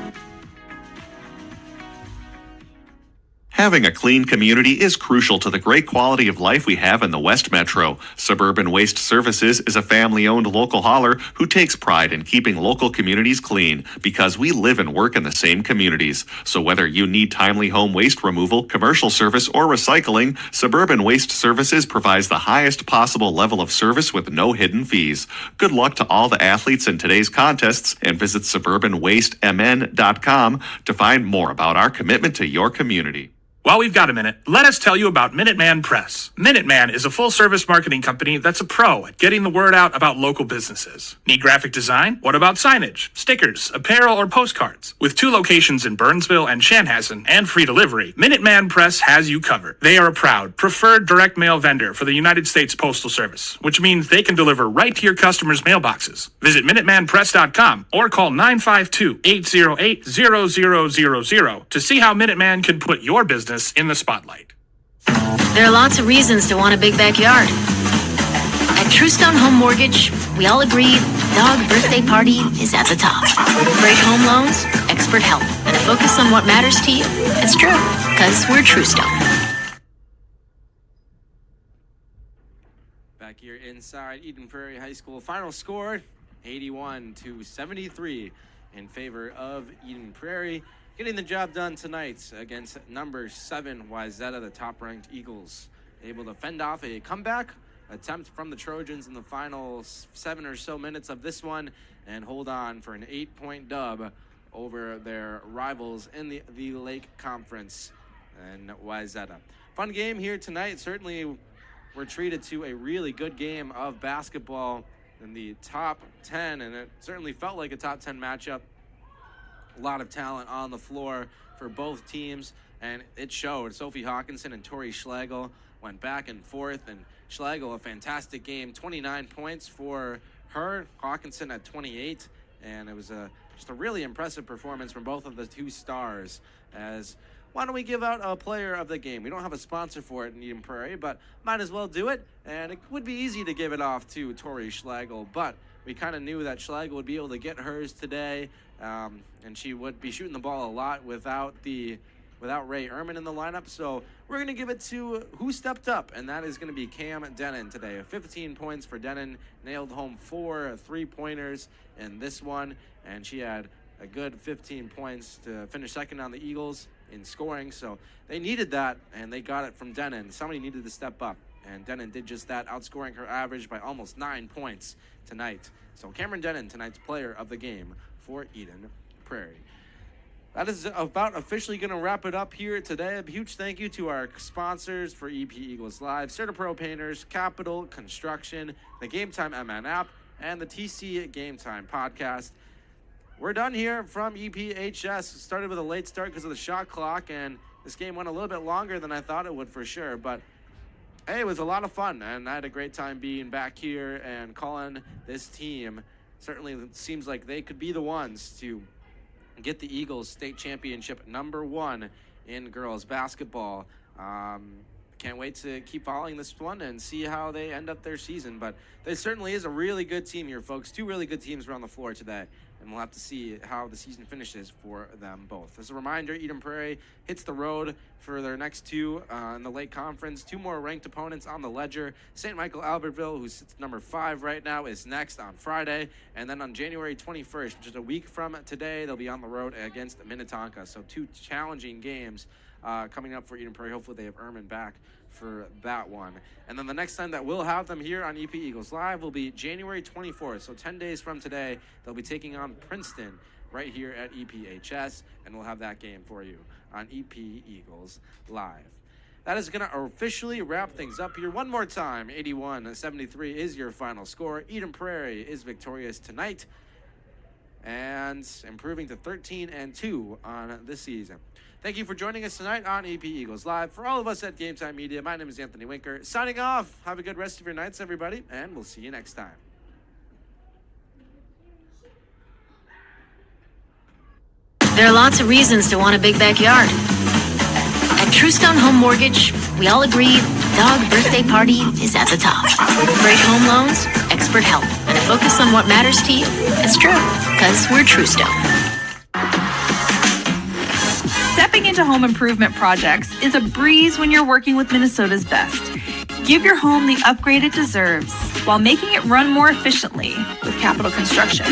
Having a clean community is crucial to the great quality of life we have in the West Metro. Suburban Waste Services is a family-owned local hauler who takes pride in keeping local communities clean because we live and work in the same communities. So whether you need timely home waste removal, commercial service, or recycling, Suburban Waste Services provides the highest possible level of service with no hidden fees. Good luck to all the athletes in today's contests and visit suburbanwastemn.com to find more about our commitment to your community. While we've got a minute, let us tell you about Minuteman Press. Minuteman is a full-service marketing company that's a pro at getting the word out about local businesses. Need graphic design? What about signage, stickers, apparel, or postcards? With 2 locations in Burnsville and Chanhassen and free delivery, Minuteman Press has you covered. They are a proud, preferred direct mail vendor for the United States Postal Service, which means they can deliver right to your customers' mailboxes. Visit MinutemanPress.com or call 952-808-0000 to see how Minuteman can put your business in the spotlight. There are lots of reasons to want a big backyard. At Truestone Home Mortgage, we all agree dog birthday party is at the top. Great home loans, expert help, and a focus on what matters to you. It's true, because we're Truestone. Back here inside Eden Prairie High School, final score 81-73 in favor of Eden Prairie. Getting the job done tonight against number 7 Wayzata, the top-ranked Eagles. Able to fend off a comeback attempt from the Trojans in the final 7 or so minutes of this one and hold on for an 8-point dub over their rivals in the Lake Conference and Wayzata. Fun game here tonight. Certainly we're treated to a really good game of basketball in the top 10, and it certainly felt like a top 10 matchup. A lot of talent on the floor for both teams, and it showed. Sophie Hawkinson and Tori Schlegel went back and forth, and Schlegel, a fantastic game, 29 points for her, Hawkinson at 28, and it was just a really impressive performance from both of the 2 stars. As why don't we give out a player of the game? We don't have a sponsor for it in Eden Prairie, but might as well do it, and it would be easy to give it off to Tori Schlegel, but we kind of knew that Schlegel would be able to get hers today, and she would be shooting the ball a lot without Ray Ehrman in the lineup. So we're going to give it to who stepped up, and that is going to be Cam Denon today. 15 points for Denon, nailed home 4 3-pointers in this one, and she had a good 15 points to finish second on the Eagles in scoring. So they needed that, and they got it from Denon. Somebody needed to step up, and Denon did just that, outscoring her average by almost 9 points tonight. So Cameron Denon, tonight's player of the game for Eden Prairie. That is about officially going to wrap it up here today. A huge thank you to our sponsors for EP Eagles Live, CertaPro Painters, Capital Construction, the Game Time MN app, and the TC Game Time podcast. We're done here from EPHS. Started with a late start because of the shot clock, and this game went a little bit longer than I thought it would for sure, but hey, it was a lot of fun, and I had a great time being back here and calling this team. Certainly it seems like they could be the ones to get the Eagles state championship #1 in girls basketball. Can't wait to keep following this one and see how they end up their season. But there certainly is a really good team here, folks. 2 really good teams were on the floor today, and we'll have to see how the season finishes for them both. As a reminder, Eden Prairie hits the road for their next 2 in the Lake Conference. 2 more ranked opponents on the ledger. St. Michael Albertville, who's number 5 right now, is next on Friday. And then on January 21st, which is a week from today, they'll be on the road against Minnetonka. So 2 challenging games coming up for Eden Prairie. Hopefully they have Ehrman back for that one. And then the next time that we'll have them here on EP Eagles Live will be January 24th. So 10 days from today, they'll be taking on Princeton right here at EPHS, and we'll have that game for you on EP Eagles Live. That is going to officially wrap things up here. One more time, 81-73 is your final score. Eden Prairie is victorious tonight and improving to 13-2 on the season. Thank you for joining us tonight on EP Eagles Live. For all of us at Game Time Media, my name is Anthony Winker. Signing off. Have a good rest of your nights, everybody, and we'll see you next time. There are lots of reasons to want a big backyard. At Truestone Home Mortgage, we all agree dog birthday party is at the top. Great home loans, expert help, and a focus on what matters to you. It's true, because we're Truestone. Stepping into home improvement projects is a breeze when you're working with Minnesota's best. Give your home the upgrade it deserves while making it run more efficiently with capital construction.